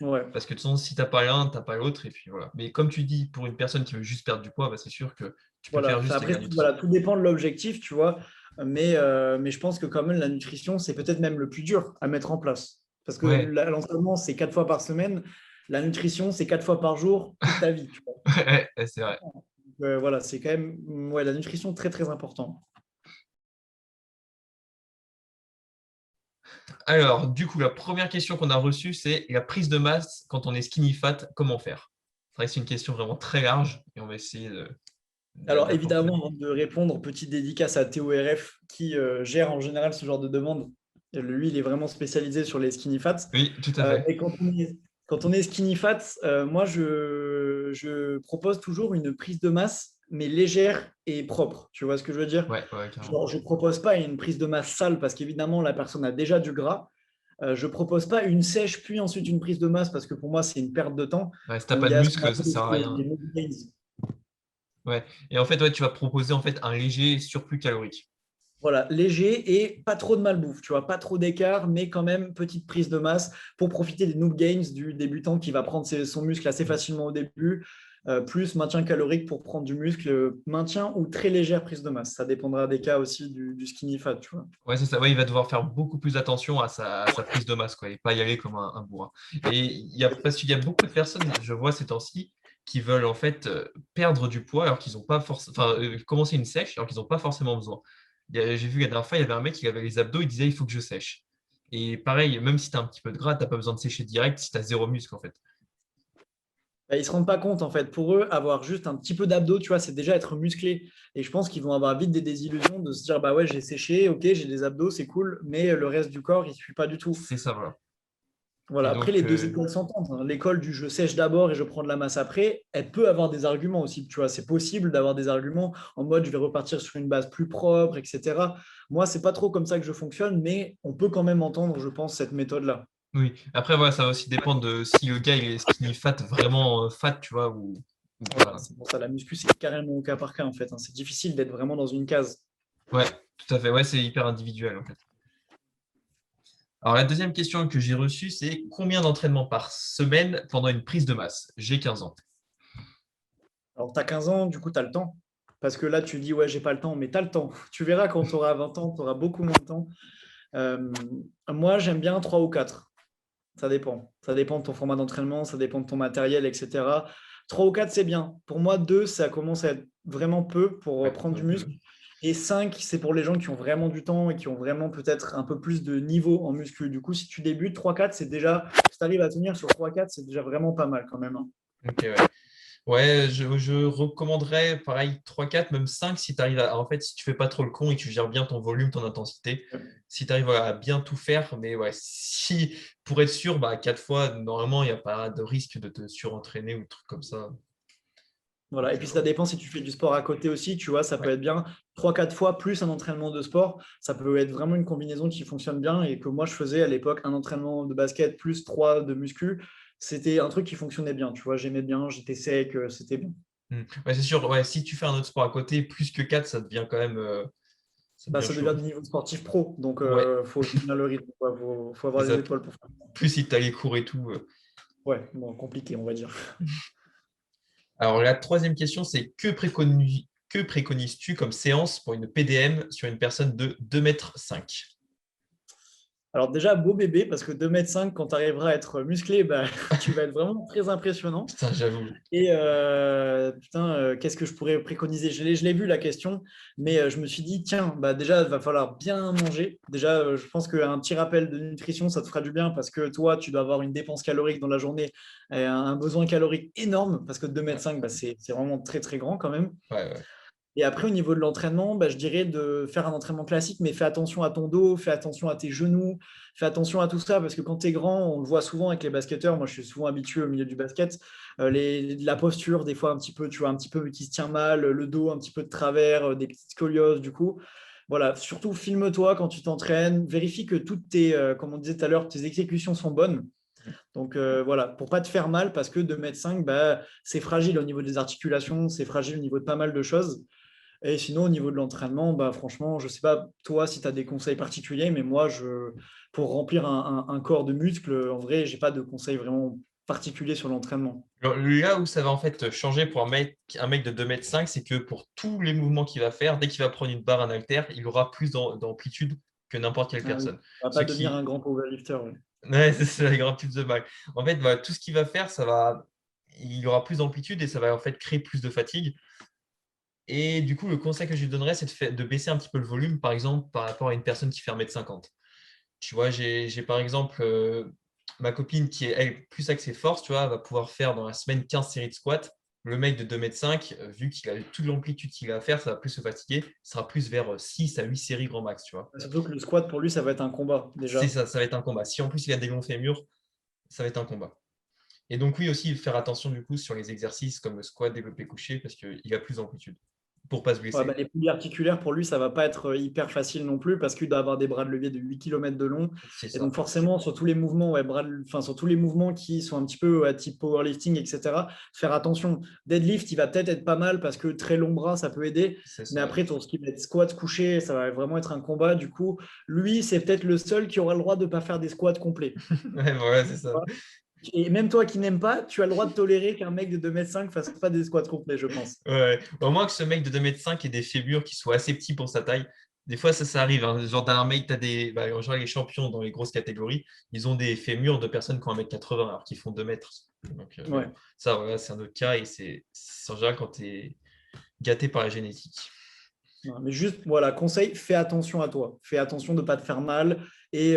Ouais. Parce que de toute façon, si tu n'as pas l'un, tu n'as pas l'autre. Et puis voilà. Mais comme tu dis, pour une personne qui veut juste perdre du poix, bah, c'est sûr que tu peux faire Voilà. juste avec Après, la nutrition. voilà, tout dépend de l'objectif, tu vois. Mais je pense que quand même, la nutrition, c'est peut-être même le plus dur à mettre en place. Parce que Ouais, l'entraînement, c'est 4 fois par semaine. La nutrition, c'est 4 fois par jour, toute ta vie. Tu vois. ouais, c'est vrai. Voilà, c'est quand même ouais, la nutrition très, très important. Alors, du coup, la première question qu'on a reçue, c'est la prise de masse quand on est skinny fat, comment faire? C'est vrai que c'est une question vraiment très large et on va essayer Alors, d'apporter. évidemment, avant de répondre, petite dédicace à TORF qui gère en général ce genre de demande. Lui, il est vraiment spécialisé sur les skinny fats. Oui, tout à fait. Et quand on est skinny fat, moi, je propose toujours une prise de masse, mais légère et propre. Tu vois ce que je veux dire? Ouais, ouais, carrément. Genre, je ne propose pas une prise de masse sale parce qu'évidemment, la personne a déjà du gras. Je ne propose pas une sèche, puis ensuite une prise de masse parce que pour moi, c'est une perte de temps Ouais, si t'as où pas il y de a ce qu'on muscle, ça appelle sert à aussi rien. les no gains. Ouais. Et en fait, ouais, tu vas proposer en fait un léger surplus calorique. Voilà, léger et pas trop de malbouffe, tu vois, pas trop d'écart, mais quand même petite prise de masse pour profiter des noob gains du débutant qui va prendre son muscle assez facilement au début, plus maintien calorique pour prendre du muscle, maintien ou très légère prise de masse. Ça dépendra des cas aussi du skinny fat, tu vois. Ouais, c'est ça. Ouais, il va devoir faire beaucoup plus attention à sa prise de masse, quoi, et pas y aller comme un bourrin. Et parce qu'il y a beaucoup de personnes, je vois ces temps-ci, qui veulent en fait perdre du poids alors qu'ils n'ont pas forcément, enfin, commencer une sèche alors qu'ils n'ont pas forcément besoin. J'ai vu la dernière fois, il y avait un mec qui avait les abdos, il disait il faut que je sèche. Et pareil, même si tu as un petit peu de gras, tu n'as pas besoin de sécher direct si tu as zéro muscle en fait. Bah, ils ne se rendent pas compte, en fait. Pour eux, avoir juste un petit peu d'abdos, tu vois, c'est déjà être musclé. Et je pense qu'ils vont avoir vite des désillusions de se dire, bah ouais, j'ai séché, ok, j'ai des abdos, c'est cool, mais le reste du corps, il ne suit pas du tout. C'est ça, voilà. Et Voilà. Après, donc, les deux écoles s'entendent, hein. L'école du je sèche d'abord et je prends de la masse après, elle peut avoir des arguments aussi. Tu vois, c'est possible d'avoir des arguments en mode je vais repartir sur une base plus propre, etc. Moi, c'est pas trop comme ça que je fonctionne, mais on peut quand même entendre, je pense, cette méthode-là. oui. Après, voilà, ça va aussi dépendre de si le gars il est skinny fat, vraiment fat, tu vois, ou Voilà, pas. c'est pour ça, la muscu, c'est carrément au cas par cas, en fait, hein. C'est difficile d'être vraiment dans une case. Ouais, tout à fait. Ouais, c'est hyper individuel en fait. Alors, la deuxième question que j'ai reçue, c'est combien d'entraînements par semaine pendant une prise de masse? J'ai 15 ans. Alors, tu as 15 ans, du coup, tu as le temps. Parce que là, tu dis, ouais, j'ai pas le temps, mais tu as le temps. Tu verras quand tu auras 20 ans, tu auras beaucoup moins de temps. Euh, Moi, j'aime bien 3 ou 4. Ça dépend. Ça dépend de ton format d'entraînement, ça dépend de ton matériel, etc. 3 ou 4, c'est bien. Pour moi, 2, ça commence à être vraiment peu pour Ouais, prendre du donc, muscle. Et 5, c'est pour les gens qui ont vraiment du temps et qui ont vraiment peut-être un peu plus de niveau en muscu. Du coup, si tu débutes, 3-4, c'est déjà, si tu arrives à tenir sur 3-4, c'est déjà vraiment pas mal quand même, hein. ok, ouais. Ouais, je recommanderais pareil 3, 4, même 5 si tu arrives à. En fait, si tu fais pas trop le con et que tu gères bien ton volume, ton intensité, si tu arrives à bien tout faire, mais ouais, si pour être sûr, bah 4 fois, normalement, il n'y a pas de risque de te surentraîner ou de trucs comme ça. Voilà. Et Donc, puis ça dépend si tu fais du sport à côté aussi, tu vois, ça peut ouais. être bien 3-4 fois plus un entraînement de sport. Ça peut être vraiment une combinaison qui fonctionne bien et que moi je faisais à l'époque un entraînement de basket plus 3 de muscu. C'était un truc qui fonctionnait bien, tu vois, j'aimais bien, j'étais sec, c'était bien. Ouais, c'est sûr, ouais, si tu fais un autre sport à côté, plus que 4 ça devient quand même ça Bah, devient ça devient chaud. de niveau sportif pro, donc Ouais, faut tenir le rythme, quoi. Faut avoir c'est les ça. épaules pour faire. Plus si tu as les cours et tout. Ouais, bon, compliqué, on va dire. Alors, la troisième question, c'est que préconises-tu comme séance pour une PDM sur une personne de 2,5 m? Alors déjà, beau bébé, parce que 2,5 m, quand tu arriveras à être musclé, bah, tu vas être vraiment très impressionnant. Putain, j'avoue. Et putain, qu'est-ce que je pourrais préconiser? Je l'ai vu la question, mais je me suis dit, tiens, bah déjà, il va falloir bien manger. Déjà, je pense qu'un petit rappel de nutrition, ça te fera du bien parce que toi, tu dois avoir une dépense calorique dans la journée, et un besoin calorique énorme parce que 2,5 m, bah, c'est vraiment très, très grand quand même. Ouais, ouais. Et après, au niveau de l'entraînement, bah, je dirais de faire un entraînement classique, mais fais attention à ton dos, fais attention à tes genoux, fais attention à tout ça, parce que quand tu es grand, on le voit souvent avec les basketteurs, moi je suis souvent habitué au milieu du basket, la posture, des fois un petit peu, tu vois, un petit peu qui se tient mal, le dos un petit peu de travers, des petites scolioses du coup. Voilà, surtout filme-toi quand tu t'entraînes, vérifie que toutes tes, comme on disait tout à l'heure, tes exécutions sont bonnes. Donc voilà, pour pas te faire mal, parce que 2,5 m, bah, c'est fragile au niveau des articulations, c'est fragile au niveau de pas mal de choses. Et sinon, au niveau de l'entraînement, bah, franchement, je ne sais pas toi si tu as des conseils particuliers, mais moi, pour remplir un corps de muscles, en vrai, je n'ai pas de conseils vraiment particuliers sur l'entraînement. Alors, là où ça va en fait changer pour un mec de 2,5 m, c'est que pour tous les mouvements qu'il va faire, dès qu'il va prendre une barre, un haltère, il aura plus d'amplitude que n'importe quelle Ah oui, personne. on va Ce pas devenir un qui, grand powerlifter. Ouais. ouais, c'est la grande type de balle. En fait, bah, tout ce qu'il va faire, il y aura plus d'amplitude et ça va en fait créer plus de fatigue. Et du coup, le conseil que je lui donnerais, c'est de baisser un petit peu le volume, par exemple, par rapport à une personne qui fait 1,50 m. Tu vois, j'ai par exemple ma copine qui est elle, plus axée force, tu vois, va pouvoir faire dans la semaine 15 séries de squats. Le mec de 2,5 m, vu qu'il a toute l'amplitude qu'il a à faire, ça va plus se fatiguer, sera plus vers 6 à 8 séries grand max, tu vois. Surtout que le squat, pour lui, ça va être un combat C'est déjà. ça, ça va être un combat. Si en plus il a des longs fémurs, ça va être un combat. Et donc oui aussi faire attention du coup sur les exercices comme le squat, développé couché, parce qu'il a plus d'amplitude pour pas se Ouais, bah, blesser. les plis articulaires, pour lui, ça va pas être hyper facile non plus parce qu'il doit avoir des bras de levier de 8 km de long. C'est Et ça. donc, forcément, sur tous les mouvements, ouais, enfin, sur tous les mouvements qui sont un petit peu à type powerlifting, etc., faire attention. Deadlift, il va peut-être être pas mal parce que très long bras, ça peut aider. C'est Mais ça, ouais. après, tout ce qui va être squat, couché, ça va vraiment être un combat. Du coup, lui, c'est peut-être le seul qui aura le droit de ne pas faire des squats complets. Ouais, voilà, c'est ça. Et même toi qui n'aimes pas, tu as le droit de tolérer qu'un mec de 2,5 m fasse pas des squats complets, je pense. Ouais. Au moins que ce mec de 2,5 m ait des fémurs qui soient assez petits pour sa taille. Des fois, ça arrive, hein. Genre, t'as un mec, t'as des. Bah, genre, les champions dans les grosses catégories, ils ont des fémurs de personnes qui ont 1,80 m alors qu'ils font 2 mètres. Donc, mais bon, Ouais. ça, voilà, c'est un autre cas et c'est en général quand tu es gâté par la génétique. Non, mais juste, voilà, conseil, fais attention à toi. Fais attention de ne pas te faire mal et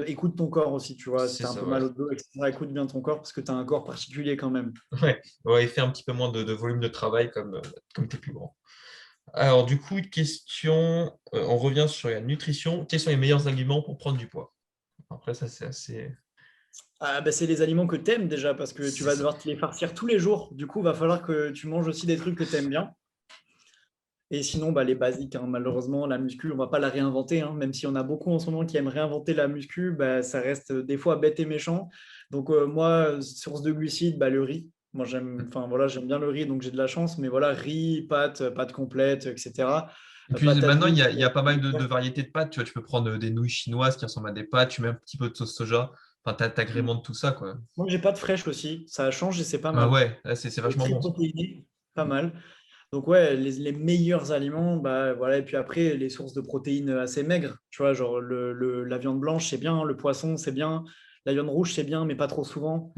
écoute ton corps aussi, tu vois. Si C'est tu as un ça, peu ouais. mal au dos, etc., écoute bien ton corps parce que tu as un corps particulier quand même. Ouais, ouais, et faire un petit peu moins de volume de travail comme tu es plus grand. Alors, du coup, une question, on revient sur la nutrition. Quels sont les meilleurs aliments pour prendre du poids? Après, ça, c'est assez. Ah, bah, c'est les aliments que tu aimes déjà parce que tu C'est vas ça. devoir te les farcir tous les jours. Du coup, il va falloir que tu manges aussi des trucs que tu aimes bien. Et sinon, bah, les basiques, hein, malheureusement, la muscu, on ne va pas la réinventer, hein, même si on a beaucoup en ce moment qui aiment réinventer la muscu, bah, ça reste des fois bête et méchant. Donc moi, source de glucides, bah, le riz. Moi, enfin, voilà, j'aime bien le riz, donc j'ai de la chance. Mais voilà, riz, pâtes complètes, etc. Et puis maintenant, Patates douces. il y a pas mal de variétés de pâtes. Tu vois, tu peux prendre des nouilles chinoises qui ressemblent à des pâtes, tu mets un petit peu de sauce soja. Enfin, t'agrémentes tout ça, quoi. Moi, j'ai pâtes fraîches aussi. Ça change et c'est pas Ah mal. ouais, là, c'est Et vachement très bon, ça. protéiné, pas mal. Donc ouais, les meilleurs aliments, bah voilà, et puis après, les sources de protéines assez maigres, tu vois, genre la viande blanche, c'est bien, le poisson, c'est bien, la viande rouge, c'est bien, mais pas trop souvent.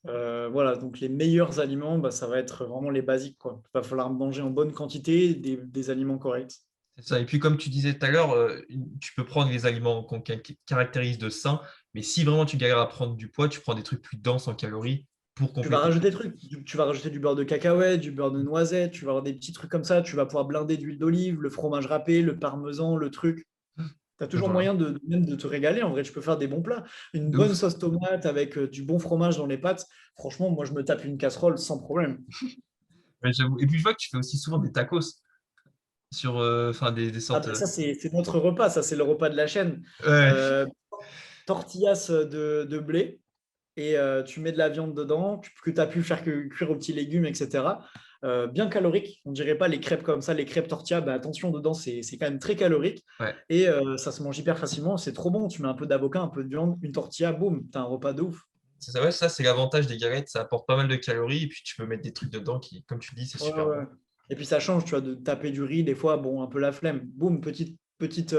Voilà, donc les meilleurs aliments, bah, ça va être vraiment les basiques, quoi. Il va falloir manger en bonne quantité des aliments corrects. C'est ça. Et puis, comme tu disais tout à l'heure, tu peux prendre les aliments qu'on caractérise de sains, mais si vraiment tu galères à prendre du poids, tu prends des trucs plus denses en calories pour Tu vas compléter. rajouter des trucs, tu vas rajouter du beurre de cacahuète, du beurre de noisette, tu vas avoir des petits trucs comme ça, tu vas pouvoir blinder d'huile d'olive, le fromage râpé, le parmesan, le truc. Tu as toujours Voilà. moyen même de te régaler. En vrai, tu peux faire des bons plats. Une De bonne ouf. sauce tomate avec du bon fromage dans les pâtes. Franchement, moi, je me tape une casserole sans problème. Ouais, j'avoue. Et puis, je vois que tu fais aussi souvent des tacos sur enfin, des Ah sortes. bah ça, c'est notre repas. Ça, c'est le repas de la chaîne. Ouais. Euh, Tortillas de blé et tu mets de la viande dedans que tu as pu faire cuire aux petits légumes, etc. Bien calorique. On ne dirait pas les crêpes comme ça, les crêpes tortillas. Bah, attention, dedans, c'est quand même très calorique. Ouais. Et ça se mange hyper facilement. C'est trop bon. Tu mets un peu d'avocat, un peu de viande, une tortilla, boum, tu as un repas de ouf. C'est ça, ouais, ça, c'est l'avantage des galettes. Ça apporte pas mal de calories et puis tu peux mettre des trucs dedans comme tu dis, c'est Ouais, super ouais. bon. Et puis ça change, tu vois, de taper du riz, des fois, bon, un peu la flemme. Boum, petite petite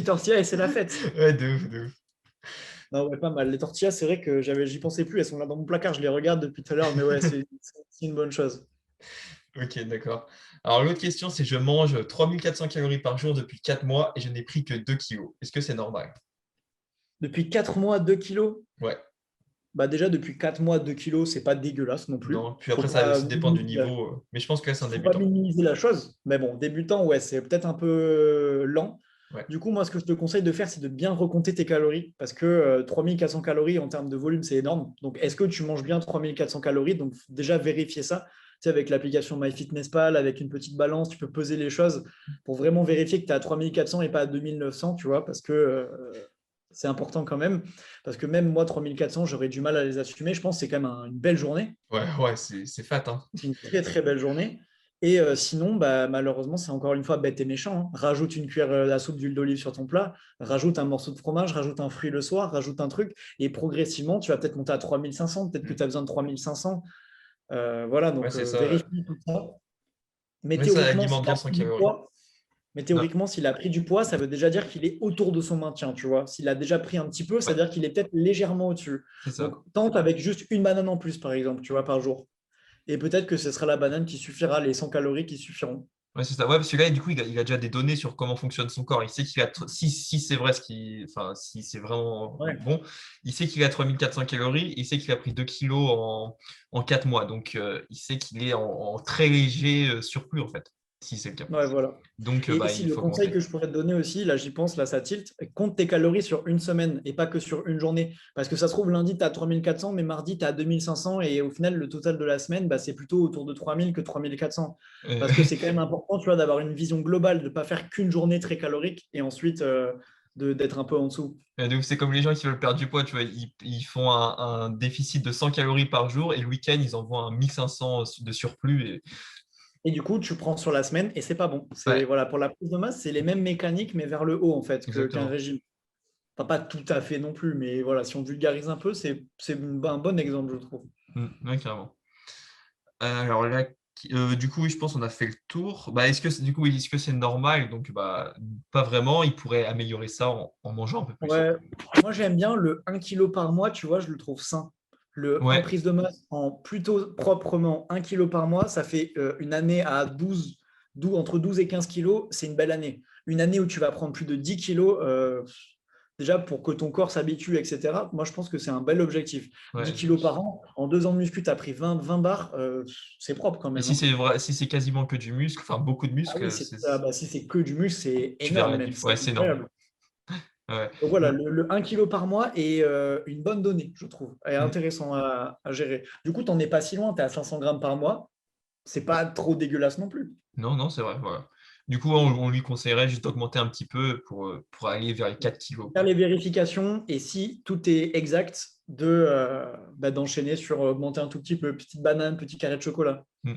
tortilla et c'est la fête. Ouais, de ouf, de ouf. Non, ouais, pas mal. Les tortillas, c'est vrai que j'y pensais plus. Elles sont là dans mon placard, je les regarde depuis tout à l'heure, mais ouais, c'est une bonne chose. Ok, d'accord. Alors, l'autre question, c'est je mange 3400 calories par jour depuis 4 mois et je n'ai pris que 2 kilos. Est-ce que c'est normal? Depuis 4 mois, 2 kilos. Ouais. Bah déjà, depuis 4 mois, 2 kilos, c'est pas dégueulasse non plus. Non. Puis après, ça aussi dépend du niveau. Mais je pense que là, c'est un Faut pas débutant. minimiser la chose. Mais bon, débutant, ouais, c'est peut-être un peu lent. Ouais. Du coup, moi, ce que je te conseille de faire, c'est de bien recompter tes calories parce que 3400 calories en termes de volume, c'est énorme. Donc, est-ce que tu manges bien 3400 calories? Donc, déjà, vérifier ça. Tu sais, avec l'application MyFitnessPal, avec une petite balance, tu peux peser les choses pour vraiment vérifier que tu es à 3400 et pas à 2900, tu vois, parce que c'est important quand même. Parce que même moi, 3400, j'aurais du mal à les assumer. Je pense que c'est quand même une belle journée. Ouais, ouais, c'est fat, hein. C'est une très très belle journée. Et sinon, bah, malheureusement, c'est encore une fois bête et méchant, hein. Rajoute une cuillère à soupe d'huile d'olive sur ton plat, rajoute un morceau de fromage, rajoute un fruit le soir, rajoute un truc, et progressivement, tu vas peut-être monter à 3500, peut-être que Mm. tu as besoin de 3500. Voilà, Ouais, donc c'est ça. Ouais. vérifie tout ça. Mais Mais ça théoriquement, alimente s'il a bien son pris du calorie. poids, mais Non. théoriquement, s'il a pris du poids, ça veut déjà dire qu'il est autour de son maintien, tu vois. S'il a déjà pris un petit peu, ça Ouais, veut dire qu'il est peut-être légèrement au-dessus. c'est Donc, ça. tente avec juste une banane en plus, par exemple, tu vois, par jour. Et peut-être que ce sera la banane qui suffira, les 100 calories qui suffiront. Ouais, c'est ça. Ouais, parce que là, du coup, il a déjà des données sur comment fonctionne son corps. Il sait qu'il a, si c'est vrai enfin, si c'est vraiment Ouais. bon, il sait qu'il a 3400 calories, il sait qu'il a pris 2 kilos en 4 mois. Donc, il sait qu'il est en très léger surplus, en fait, si c'est le cas. Ouais, voilà. Donc, Et bah, si il le faut conseil augmenter. que je pourrais te donner aussi, là j'y pense, là ça tilt, compte tes calories sur une semaine et pas que sur une journée. Parce que ça se trouve, lundi, tu as 3400, mais mardi, tu as 2500 et au final, le total de la semaine, bah, c'est plutôt autour de 3000 que 3400. Euh, Parce que c'est quand même important, tu vois, d'avoir une vision globale, de ne pas faire qu'une journée très calorique et ensuite d'être un peu en dessous. donc, c'est comme les gens qui veulent perdre du poids, tu vois, ils font un déficit de 100 calories par jour et le week-end, ils envoient un 1500 de surplus. Et du coup, tu prends sur la senne et c'est pas bon. C'est Ouais, voilà, pour la prise de masse, c'est les mêmes mécaniques, mais vers le haut en fait, qu'un exactement. régime. Enfin, pas tout à fait non plus, mais voilà, si on vulgarise un peu, c'est un bon exemple, je trouve. Ouais, carrément. Alors là, du coup, oui, je pense qu'on a fait le tour. Bah, du coup, oui, est-ce que c'est normal? Donc, bah, pas vraiment. Il pourrait améliorer ça en mangeant un peu plus. Ouais, moi j'aime bien le 1 kg par mois, tu vois, je le trouve sain. Le 1 Ouais, prise de masse en plutôt proprement 1 kg par mois, ça fait une année à 12 entre 12 et 15 kilos, c'est une belle année. Une année où tu vas prendre plus de 10 kilos, déjà pour que ton corps s'habitue, etc. Moi je pense que c'est un bel objectif. 10 ouais. kilos par an, en 2 ans de muscu, tu as pris 20 bars, c'est propre quand Et même, si hein. c'est vrai, si c'est quasiment que du muscle, enfin beaucoup de Ah oui, muscle, bah, si c'est que du muscle, c'est tu verras énorme la même, diff. c'est Ouais, c'est énorme. incroyable. Ouais. Donc voilà, Mm, le 1 kg par mois est une bonne donnée, je trouve, et mm. intéressant à gérer. Du coup, tu n'en es pas si loin, tu es à 500 grammes par mois, c'est pas trop dégueulasse non plus. Non, non, c'est vrai. Voilà. Du coup, on lui conseillerait juste d'augmenter un petit peu pour aller vers les 4 kilos, Faire quoi. les vérifications et si tout est exact, d'enchaîner sur augmenter un tout petit peu, petite banane, petit carré de chocolat. Mm.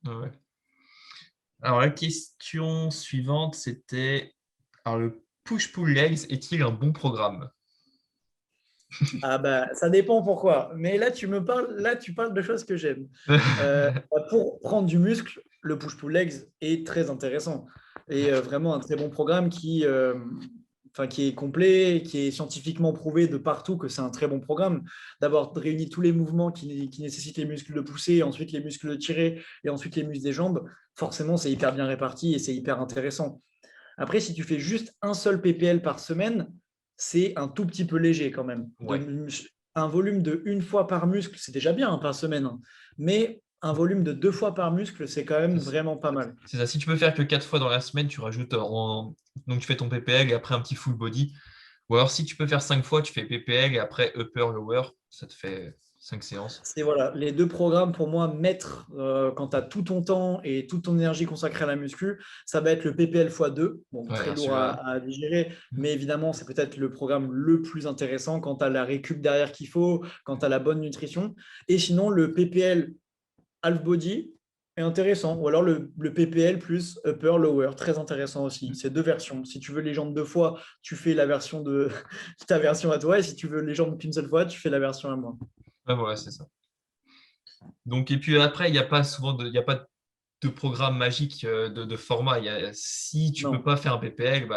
Ouais. Alors, la question suivante, c'était, alors, le push-pull legs est-il un bon programme? Ah bah ça dépend pourquoi. Mais là tu parles de choses que j'aime. Pour prendre du muscle, le push-pull legs est très intéressant et vraiment un très bon programme qui est complet, qui est scientifiquement prouvé de partout que c'est un très bon programme. D'abord, réunir tous les mouvements qui nécessitent les muscles de pousser, ensuite les muscles de tirer et ensuite les muscles des jambes. Forcément, c'est hyper bien réparti et c'est hyper intéressant. Après, si tu fais juste un seul PPL par semaine, c'est un tout petit peu léger quand même. Ouais. Un volume de une fois par muscle, c'est déjà bien, hein, par semaine, hein. Mais un volume de 2 fois par muscle, c'est quand même vraiment pas mal. C'est ça. Si tu peux faire que 4 fois dans la semaine, tu rajoutes donc tu fais ton PPL et après un petit full body. Ou alors si tu peux faire 5 fois, tu fais PPL et après upper, lower. Ça te fait 5 séances. C'est voilà, les deux programmes pour moi maîtres quand tu as tout ton temps et toute ton énergie consacrée à la muscu, ça va être le PPL x2, bon, Ouais, très alors lourd celui-là. à digérer, mais évidemment c'est peut-être le programme le plus intéressant quand tu as la récup derrière qu'il faut, quand tu as la bonne nutrition. Et sinon le PPL half body est intéressant, ou alors le PPL plus upper lower, très intéressant aussi. C'est deux versions. Si tu veux les jambes 2 fois, tu fais la version de ta version à toi, et si tu veux les jambes qu'une seule fois, tu fais la version à moi. Ouais, voilà, c'est ça. Donc, et puis après, il n'y a pas souvent de, il y a pas de programme magique de format. Si tu ne peux Non. pas faire un PPL,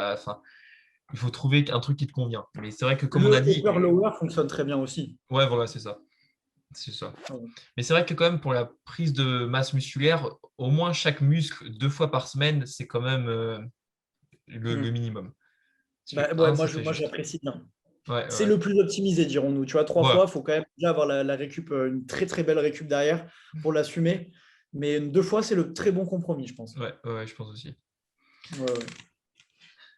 il faut trouver un truc qui te convient. Mais c'est vrai que, comme on a Le dit, upper lower fonctionne très bien aussi. ouais, voilà, c'est ça. C'est ça. Ouais. Mais c'est vrai que quand même, pour la prise de masse musculaire, au moins chaque muscle 2 fois par semaine, c'est quand même le Hmm. minimum. Tu fais Bah, ouais, un, ça fait moi juste. j'apprécie bien. Ouais, C'est ouais. le plus optimisé, dirons-nous. Tu vois, 3 fois, Ouais, il faut quand même déjà avoir la récup, une très très belle récup derrière pour l'assumer. Mais 2 fois, c'est le très bon compromis, je pense. ouais, ouais, je pense aussi. Ouais, ouais.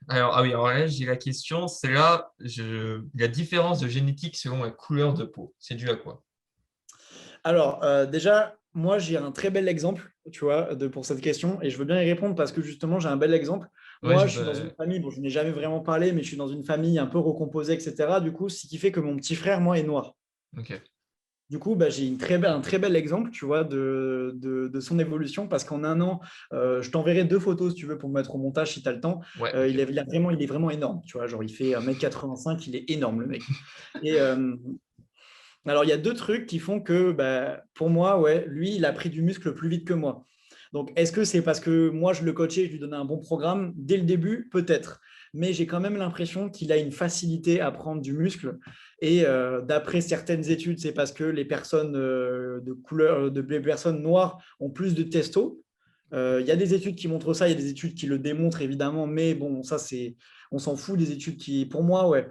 Alors, ah oui, alors là, j'ai la question, c'est là, la différence de génétique selon la couleur de peau. C'est dû à quoi? Alors, déjà, moi, j'ai un très bel exemple, tu vois, pour cette question, et je veux bien y répondre parce que justement, j'ai un bel exemple. Ouais, Moi, je suis dans une famille, bon, je n'ai jamais vraiment parlé, mais je suis dans une famille un peu recomposée, etc. Du coup, ce qui fait que mon petit frère, moi, est noir. ok. Du coup, bah, j'ai un très bel exemple, tu vois, de son évolution, parce qu'en un an, je t'enverrai 2 photos, si tu veux, pour me mettre au montage, si tu as le temps. Ouais, ok. Il est vraiment énorme, tu vois, genre, il fait 1,85 m, il est énorme, le mec. Et, alors, il y a 2 trucs qui font que, bah, pour moi, ouais, lui, il a pris du muscle plus vite que moi. Donc, est-ce que c'est parce que moi, je le coachais, je lui donnais un bon programme dès le début? Peut-être. Mais j'ai quand même l'impression qu'il a une facilité à prendre du muscle. Et d'après certaines études, c'est parce que les personnes de couleur, les personnes noires ont plus de testo. Il y a des études qui montrent ça, il y a des études qui le démontrent évidemment, mais bon, ça c'est, on s'en fout des études qui, pour moi, ouais,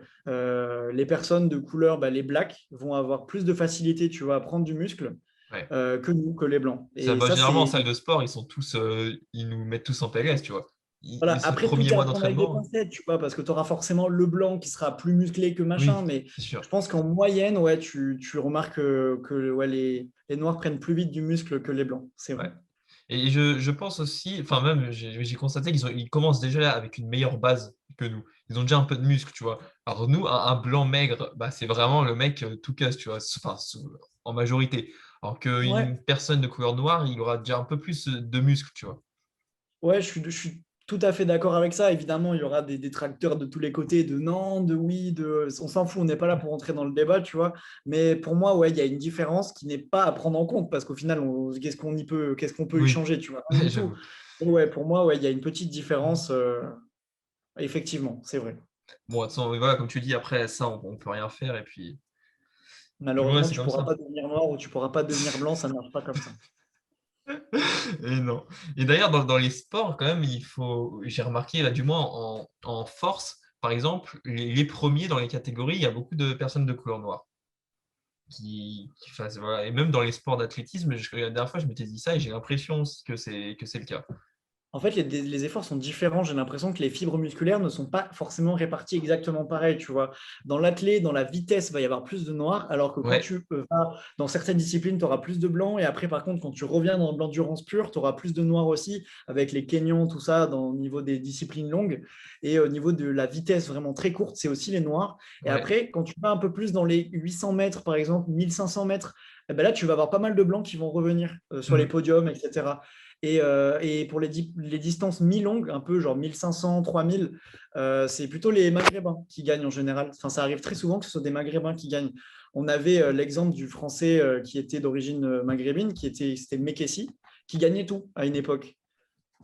les personnes de couleur, bah, les blacks vont avoir plus de facilité, tu vois, à prendre du muscle Ouais. que nous, que les blancs. Ça, Et ça généralement, en c'est, salle de sport, ils nous mettent tous en PLS, tu vois. voilà. Ce Après, tout premier est à mois prendre avec des d'entraînement, pincettes, tu vois, parce que tu auras forcément le blanc qui sera plus musclé que machin, oui, mais c'est sûr. je pense qu'en moyenne, ouais, tu remarques que ouais, les noirs prennent plus vite du muscle que les blancs, c'est vrai. Ouais. Et je pense aussi, enfin même, j'ai constaté ils commencent déjà là avec une meilleure base que nous. Ils ont déjà un peu de muscle, tu vois. Alors nous, un blanc maigre, c'est vraiment le mec tout casse, tu vois, enfin, en majorité. Alors Ouais, qu'une personne de couleur noire, il aura déjà un peu plus de muscle, tu vois. ouais, je suis tout à fait d'accord avec ça. Évidemment, il y aura des détracteurs de tous les côtés, de non, de oui, on s'en fout, on n'est pas là pour entrer dans le débat, tu vois. Mais pour moi, ouais, il y a une différence qui n'est pas à prendre en compte parce qu'au final, qu'est-ce qu'on peut y Oui, changer, tu vois, rien du tout. j'avoue. Et ouais, pour moi, ouais, il y a une petite différence, effectivement, c'est vrai. Bon, de toute façon, voilà, comme tu dis, après ça, on peut rien faire. Et puis ouais, Malheureusement, c'est tu comme pourras ça. pas devenir noir ou tu pourras pas devenir blanc, ça ne marche pas comme ça. Et non. Et d'ailleurs, dans les sports, quand même, j'ai remarqué, là, du moins en force, par exemple, les premiers dans les catégories, il y a beaucoup de personnes de couleur noire qui fassent, voilà. Et même dans les sports d'athlétisme, la dernière fois, je m'étais dit ça et j'ai l'impression aussi que c'est le cas. En fait, les efforts sont différents. J'ai l'impression que les fibres musculaires ne sont pas forcément réparties exactement pareil. Tu vois, dans l'athlé, dans la vitesse, il va y avoir plus de noir, alors que quand Ouais, tu vas dans certaines disciplines, tu auras plus de blanc. Et après, par contre, quand tu reviens dans l'endurance pure, tu auras plus de noir aussi, avec les Kenyans, tout ça, au niveau des disciplines longues. Et au niveau de la vitesse vraiment très courte, c'est aussi les noirs. Et ouais. après, quand tu vas un peu plus dans les 800 mètres, par exemple, 1500 mètres, eh ben là, tu vas avoir pas mal de blancs qui vont revenir sur les Mm. podiums, etc. Et pour les distances mi-longues, un peu genre 1500, 3000, c'est plutôt les Maghrébins qui gagnent en général. Enfin, ça arrive très souvent que ce soit des Maghrébins qui gagnent. On avait l'exemple du Français qui était d'origine maghrébine, c'était Mekessi, qui gagnait tout à une époque.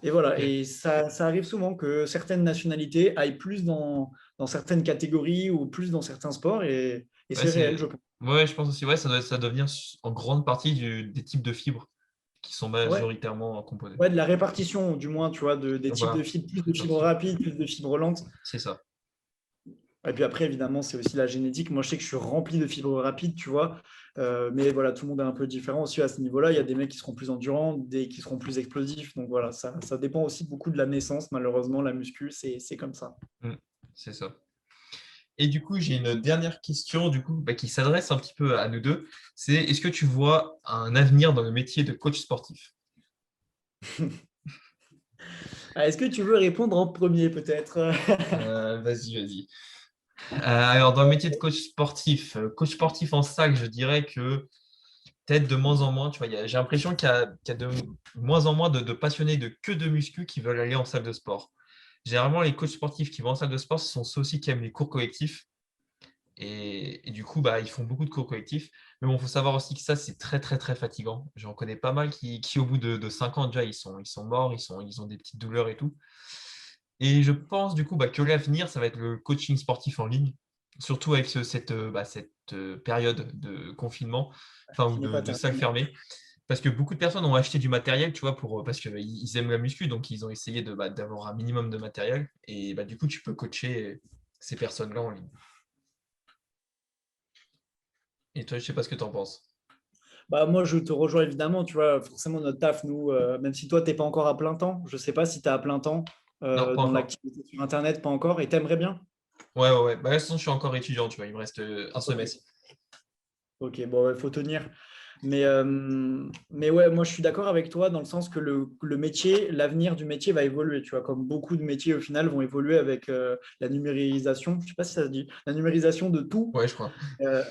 Et voilà, Ok. et ça arrive souvent que certaines nationalités aillent plus dans certaines catégories ou plus dans certains sports, et Ouais, c'est réel, je pense. ouais, je pense aussi, ouais, ça doit venir en grande partie des types de fibres qui sont Ouais, majoritairement composés. ouais, de la répartition, du moins, tu vois, des types de Voilà, fibres, plus de fibres répartition. rapides, plus de fibres lentes. C'est ça. Et puis après, évidemment, c'est aussi la génétique. Moi, je sais que je suis rempli de fibres rapides, tu vois. Mais voilà, tout le monde est un peu différent aussi à ce niveau-là. Il y a des mecs qui seront plus endurants, des qui seront plus explosifs. Donc voilà, ça dépend aussi beaucoup de la naissance. Malheureusement, la muscu, c'est comme ça. Mm, c'est ça. Et du coup, j'ai une dernière question du coup, qui s'adresse un petit peu à nous deux. C'est est-ce que tu vois un avenir dans le métier de coach sportif? Ah, est-ce que tu veux répondre en premier, peut-être? Vas-y, vas-y. Alors, dans le métier de coach sportif en salle, je dirais que peut-être de moins en moins, tu vois, j'ai l'impression qu'il y a de moins en moins de passionnés que de muscu qui veulent aller en salle de sport. Généralement, les coachs sportifs qui vont en salle de sport, ce sont ceux aussi qui aiment les cours collectifs. Et du coup, ils font beaucoup de cours collectifs. Mais bon, il faut savoir aussi que ça, c'est très, très, très fatigant. J'en connais pas mal qui au bout de 5 ans, déjà, ils sont morts, ils ont des petites douleurs et tout. Et je pense du coup que l'avenir, ça va être le coaching sportif en ligne, surtout avec cette période de confinement, enfin, ou Qui n'est pas de salle terminé. fermée. Parce que beaucoup de personnes ont acheté du matériel, tu vois, parce qu'ils ils aiment la muscu, donc ils ont essayé d'avoir un minimum de matériel. Et du coup, tu peux coacher ces personnes-là en ligne. Et toi, je sais pas ce que tu en penses. Bah, moi, je te rejoins évidemment. Tu vois, forcément, notre taf, nous, même si toi, tu n'es pas encore à plein temps, je ne sais pas si tu es à plein temps Non, pas dans encore. l'activité sur Internet, pas encore, et tu aimerais bien? Ouais, ouais, ouais. Là, sinon, je suis encore étudiant, tu vois, il me reste un Ok, semestre. ok, bon, il faut tenir. Mais ouais, moi, je suis d'accord avec toi dans le sens que le métier, l'avenir du métier va évoluer. Tu vois, comme beaucoup de métiers, au final, vont évoluer avec la numérisation. Je ne sais pas si ça se dit. La numérisation de tout. Ouais, je crois. euh,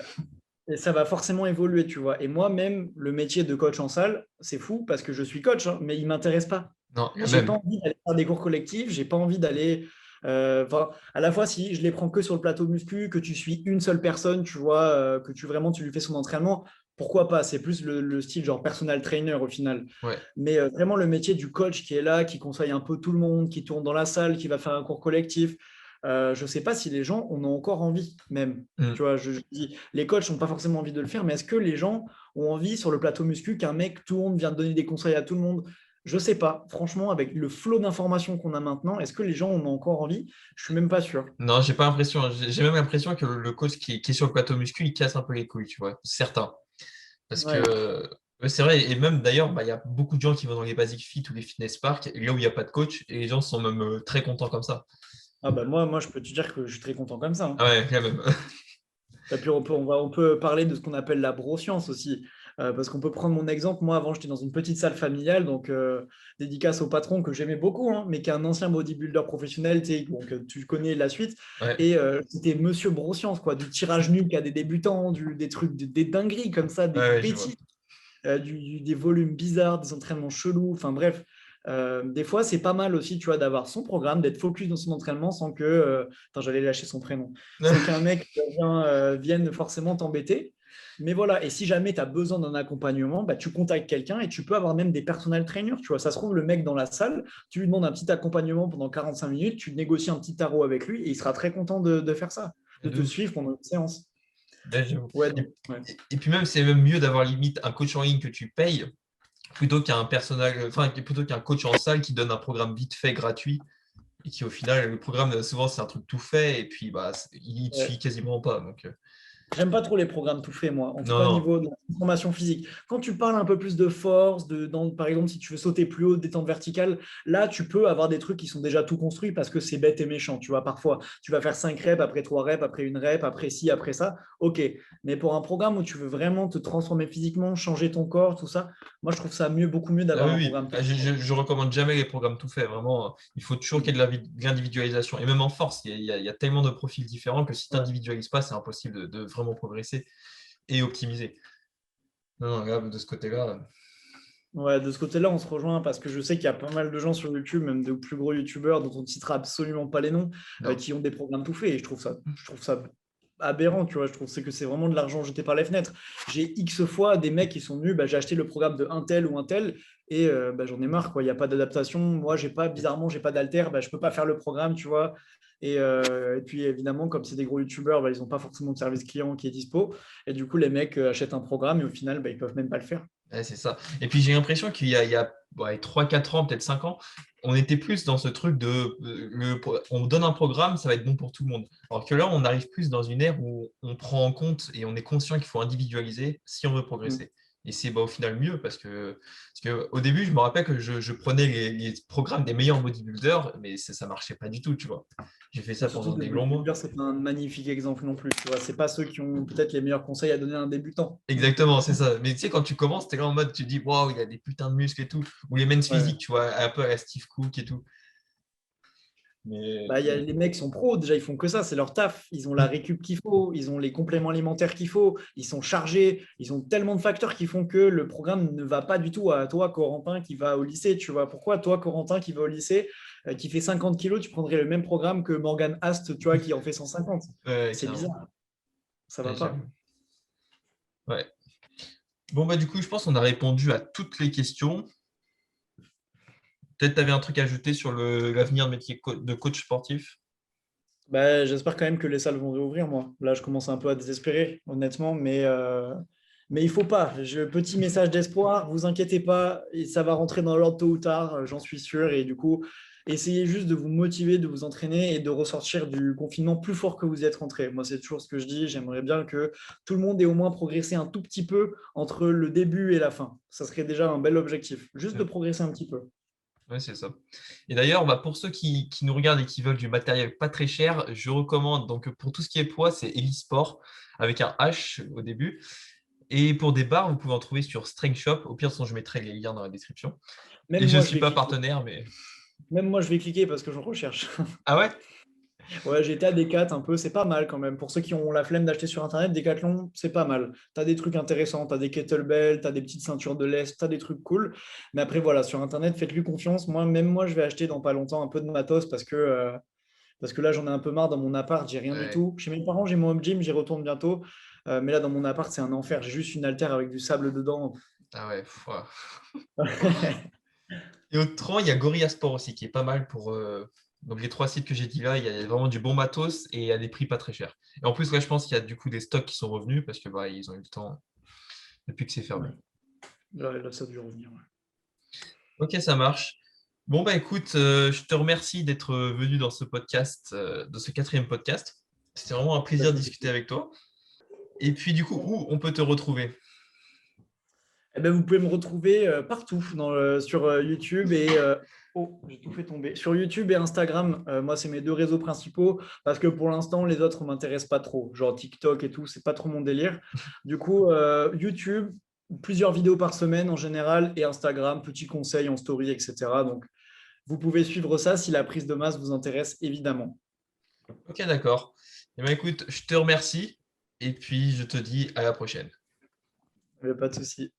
Et ça va forcément évoluer, tu vois. Et moi-même, le métier de coach en salle, c'est fou parce que je suis coach, hein, mais il ne m'intéresse pas. Non, il y a J'ai pas même. envie d'aller faire des cours collectifs, j'ai pas envie d'aller. À la fois, si je les prends que sur le plateau muscu, que tu suis une seule personne, tu vois, que tu lui fais son entraînement, pourquoi pas? C'est plus le style genre personal trainer au final. Ouais. Mais vraiment, le métier du coach qui est là, qui conseille un peu tout le monde, qui tourne dans la salle, qui va faire un cours collectif, je ne sais pas si les gens en ont encore envie, même. Mm. Tu vois, je dis, les coachs n'ont pas forcément envie de le faire, mais est-ce que les gens ont envie sur le plateau muscu qu'un mec tourne, vienne donner des conseils à tout le monde? Je sais pas. Franchement, avec le flot d'informations qu'on a maintenant, est-ce que les gens en ont encore envie? Je suis même pas sûr. Non, j'ai pas l'impression. J'ai même l'impression que le coach qui est sur le plateau muscu, il casse un peu les couilles, tu vois. Certains. Parce que Ouais. c'est vrai, et même d'ailleurs, il y a beaucoup de gens qui vont dans les Basic Fit ou les fitness parks, et là où il n'y a pas de coach, et les gens sont même très contents comme ça. Ah bah moi, je peux te dire que je suis très content comme ça, hein. Ah ouais, quand même. Et puis on peut parler de ce qu'on appelle la broscience aussi. Parce qu'on peut prendre mon exemple. Moi, avant, j'étais dans une petite salle familiale, donc dédicace au patron que j'aimais beaucoup, hein, mais qui est un ancien bodybuilder professionnel, tu sais, donc tu connais la suite. Ouais, Et c'était Monsieur Broscience, quoi, du tirage nul qu'à des débutants, des trucs, des dingueries comme ça, des ouais, ouais, je vois. bêtises, des volumes bizarres, des entraînements chelous. Enfin bref, des fois, c'est pas mal aussi, tu vois, d'avoir son programme, d'être focus dans son entraînement sans que. Attends, j'allais lâcher son prénom. Sans qu'un mec vienne forcément t'embêter. Mais voilà, et si jamais tu as besoin d'un accompagnement, bah, tu contactes quelqu'un et tu peux avoir même des personal trainers. Tu vois, ça se trouve, le mec dans la salle, tu lui demandes un petit accompagnement pendant 45 minutes, tu négocies un petit tarot avec lui et il sera très content de faire ça, de De te ouf. suivre pendant une séance. Là, j'avoue. Ouais, Et, donc, ouais. et puis même, c'est même mieux d'avoir limite un coach en ligne que tu payes, plutôt qu'un personnel, enfin, plutôt qu'un coach en salle qui donne un programme vite fait, gratuit, et qui au final, le programme, souvent, c'est un truc tout fait, et puis il te suit Ouais. quasiment pas. Donc, J'aime pas trop les programmes tout faits, moi. En tout non, cas, au non. niveau de la transformation physique. Quand tu parles un peu plus de force, par exemple, si tu veux sauter plus haut, détente verticale, là, tu peux avoir des trucs qui sont déjà tout construits parce que c'est bête et méchant. Tu vois, parfois, tu vas faire 5 reps, après 3 reps, après une rep, après ci, après ça. OK. Mais pour un programme où tu veux vraiment te transformer physiquement, changer ton corps, tout ça, moi, je trouve ça mieux, beaucoup mieux Ah d'avoir oui, un oui. programme tout Ah, fait. je recommande jamais les programmes tout faits. Vraiment, il faut toujours qu'il y ait de l'individualisation. Et même en force, il y a tellement de profils différents que si tu Ouais. n'individualises pas, c'est impossible de vraiment progresser et optimiser. Non, non, là, de ce côté-là, Ouais, de ce côté-là, on se rejoint parce que je sais qu'il y a pas mal de gens sur YouTube, même de plus gros YouTubeurs dont on ne citera absolument pas les noms, non. qui ont des programmes tout faits. Et je trouve ça aberrant, tu vois. Je trouve que c'est vraiment de l'argent jeté par les fenêtres. J'ai X fois des mecs qui sont venus, bah, j'ai acheté le programme de un tel ou un tel, et bah, j'en ai marre, quoi. Il n'y a pas d'adaptation. Moi, bizarrement, j'ai pas d'alter, bah, je peux pas faire le programme, tu vois. Et puis évidemment, comme c'est des gros youtubeurs, bah, ils n'ont pas forcément de service client qui est dispo. Et du coup, les mecs achètent un programme et au final, bah, ils peuvent même pas le faire. Ouais, c'est ça. Et puis j'ai l'impression il y a ouais, 3-4 ans, peut-être 5 ans, on était plus dans ce truc on donne un programme, ça va être bon pour tout le monde. Alors que là, on arrive plus dans une ère où on prend en compte et on est conscient qu'il faut individualiser si on veut Mm. progresser. Et c'est au final mieux parce que au début, je me rappelle que je prenais les programmes des meilleurs bodybuilders, mais ça marchait pas du tout, tu vois. J'ai fait Et ça surtout, pendant les des longs mois. bodybuilders, c'est pas un magnifique exemple non plus. Tu vois, c'est pas ceux qui ont peut-être les meilleurs conseils à donner à un débutant. Donc, Exactement, c'est ça. Mais tu sais, quand tu commences, tu es là en mode, tu dis, waouh, il a des putains de muscles et tout. Ou les men's ouais. physiques, tu vois, un peu à la Steve Cook et tout. Mais Bah, les mecs sont pros, déjà, ils font que ça, c'est leur taf. Ils ont la récup qu'il faut, ils ont les compléments alimentaires qu'il faut, ils sont chargés, ils ont tellement de facteurs qui font que le programme ne va pas du tout à toi, Corentin, qui va au lycée. Tu vois, pourquoi toi, Corentin, qui va au lycée, qui fait 50 kilos, tu prendrais le même programme que Morgan Ast, tu vois, qui en fait 150? ouais, C'est carrément. bizarre. Ça va pas. Ouais. Bon, du coup, je pense qu'on a répondu à toutes les questions. Peut-être tu avais un truc à ajouter sur l'avenir de métier de coach sportif. Bah, j'espère quand même que les salles vont réouvrir, moi. Là, je commence un peu à désespérer, honnêtement, mais il faut pas. Petit message d'espoir, vous inquiétez pas, et ça va rentrer dans l'ordre tôt ou tard, j'en suis sûr. Et du coup, essayez juste de vous motiver, de vous entraîner et de ressortir du confinement plus fort que vous y êtes rentré. Moi, c'est toujours ce que je dis. J'aimerais bien que tout le monde ait au moins progressé un tout petit peu entre le début et la fin. Ça serait déjà un bel objectif, juste de progresser un petit peu. Oui, c'est ça. Et d'ailleurs, pour ceux qui nous regardent et qui veulent du matériel pas très cher, je recommande, donc pour tout ce qui est poids, c'est Elisport avec un H au début. Et pour des barres, vous pouvez en trouver sur Strength Shop. Au pire, sinon, je mettrai les liens dans la description. Même Et je ne moi, je suis vais pas cliquer. partenaire, mais. Même moi, je vais cliquer parce que je recherche. Ah ouais? Ouais, j'ai été à Decathlon un peu, c'est pas mal quand même. Pour ceux qui ont la flemme d'acheter sur Internet, Decathlon, c'est pas mal. Tu as des trucs intéressants, tu as des kettlebells, tu as des petites ceintures de lest, tu as des trucs cool. Mais après, voilà, sur Internet, faites-lui confiance. Même moi, je vais acheter dans pas longtemps un peu de matos parce que là, j'en ai un peu marre dans mon appart, j'ai rien du Ouais. tout. Chez mes parents, j'ai mon home gym, j'y retourne bientôt. Mais là, dans mon appart, c'est un enfer. J'ai juste une haltère avec du sable dedans. Ah ouais. Et autrement, il y a Gorilla Sport aussi, qui est pas mal pour. Donc, les 3 sites que j'ai dit là, il y a vraiment du bon matos et à des prix pas très chers. Et en plus, là, je pense qu'il y a du coup des stocks qui sont revenus parce que ils ont eu le temps depuis que c'est fermé. Ouais. Là, ça a dû revenir. Ouais. Ok, ça marche. Bon, écoute, je te remercie d'être venu dans ce podcast, dans ce 4e podcast. C'était vraiment un Pas plaisir de de discuter souci. avec toi. Et puis, du coup, où on peut te retrouver? Eh ben, vous pouvez me retrouver partout sur YouTube oh, j'ai tout fait tomber. Sur YouTube et Instagram, moi, c'est mes deux réseaux principaux parce que pour l'instant, les autres ne m'intéressent pas trop. Genre TikTok et tout, c'est pas trop mon délire. Du coup, YouTube, plusieurs vidéos par semaine en général et Instagram, petits conseils en story, etc. Donc, vous pouvez suivre ça si la prise de masse vous intéresse, évidemment. Ok, d'accord. Eh bien, écoute, je te remercie et puis je te dis à la prochaine. Pas de souci.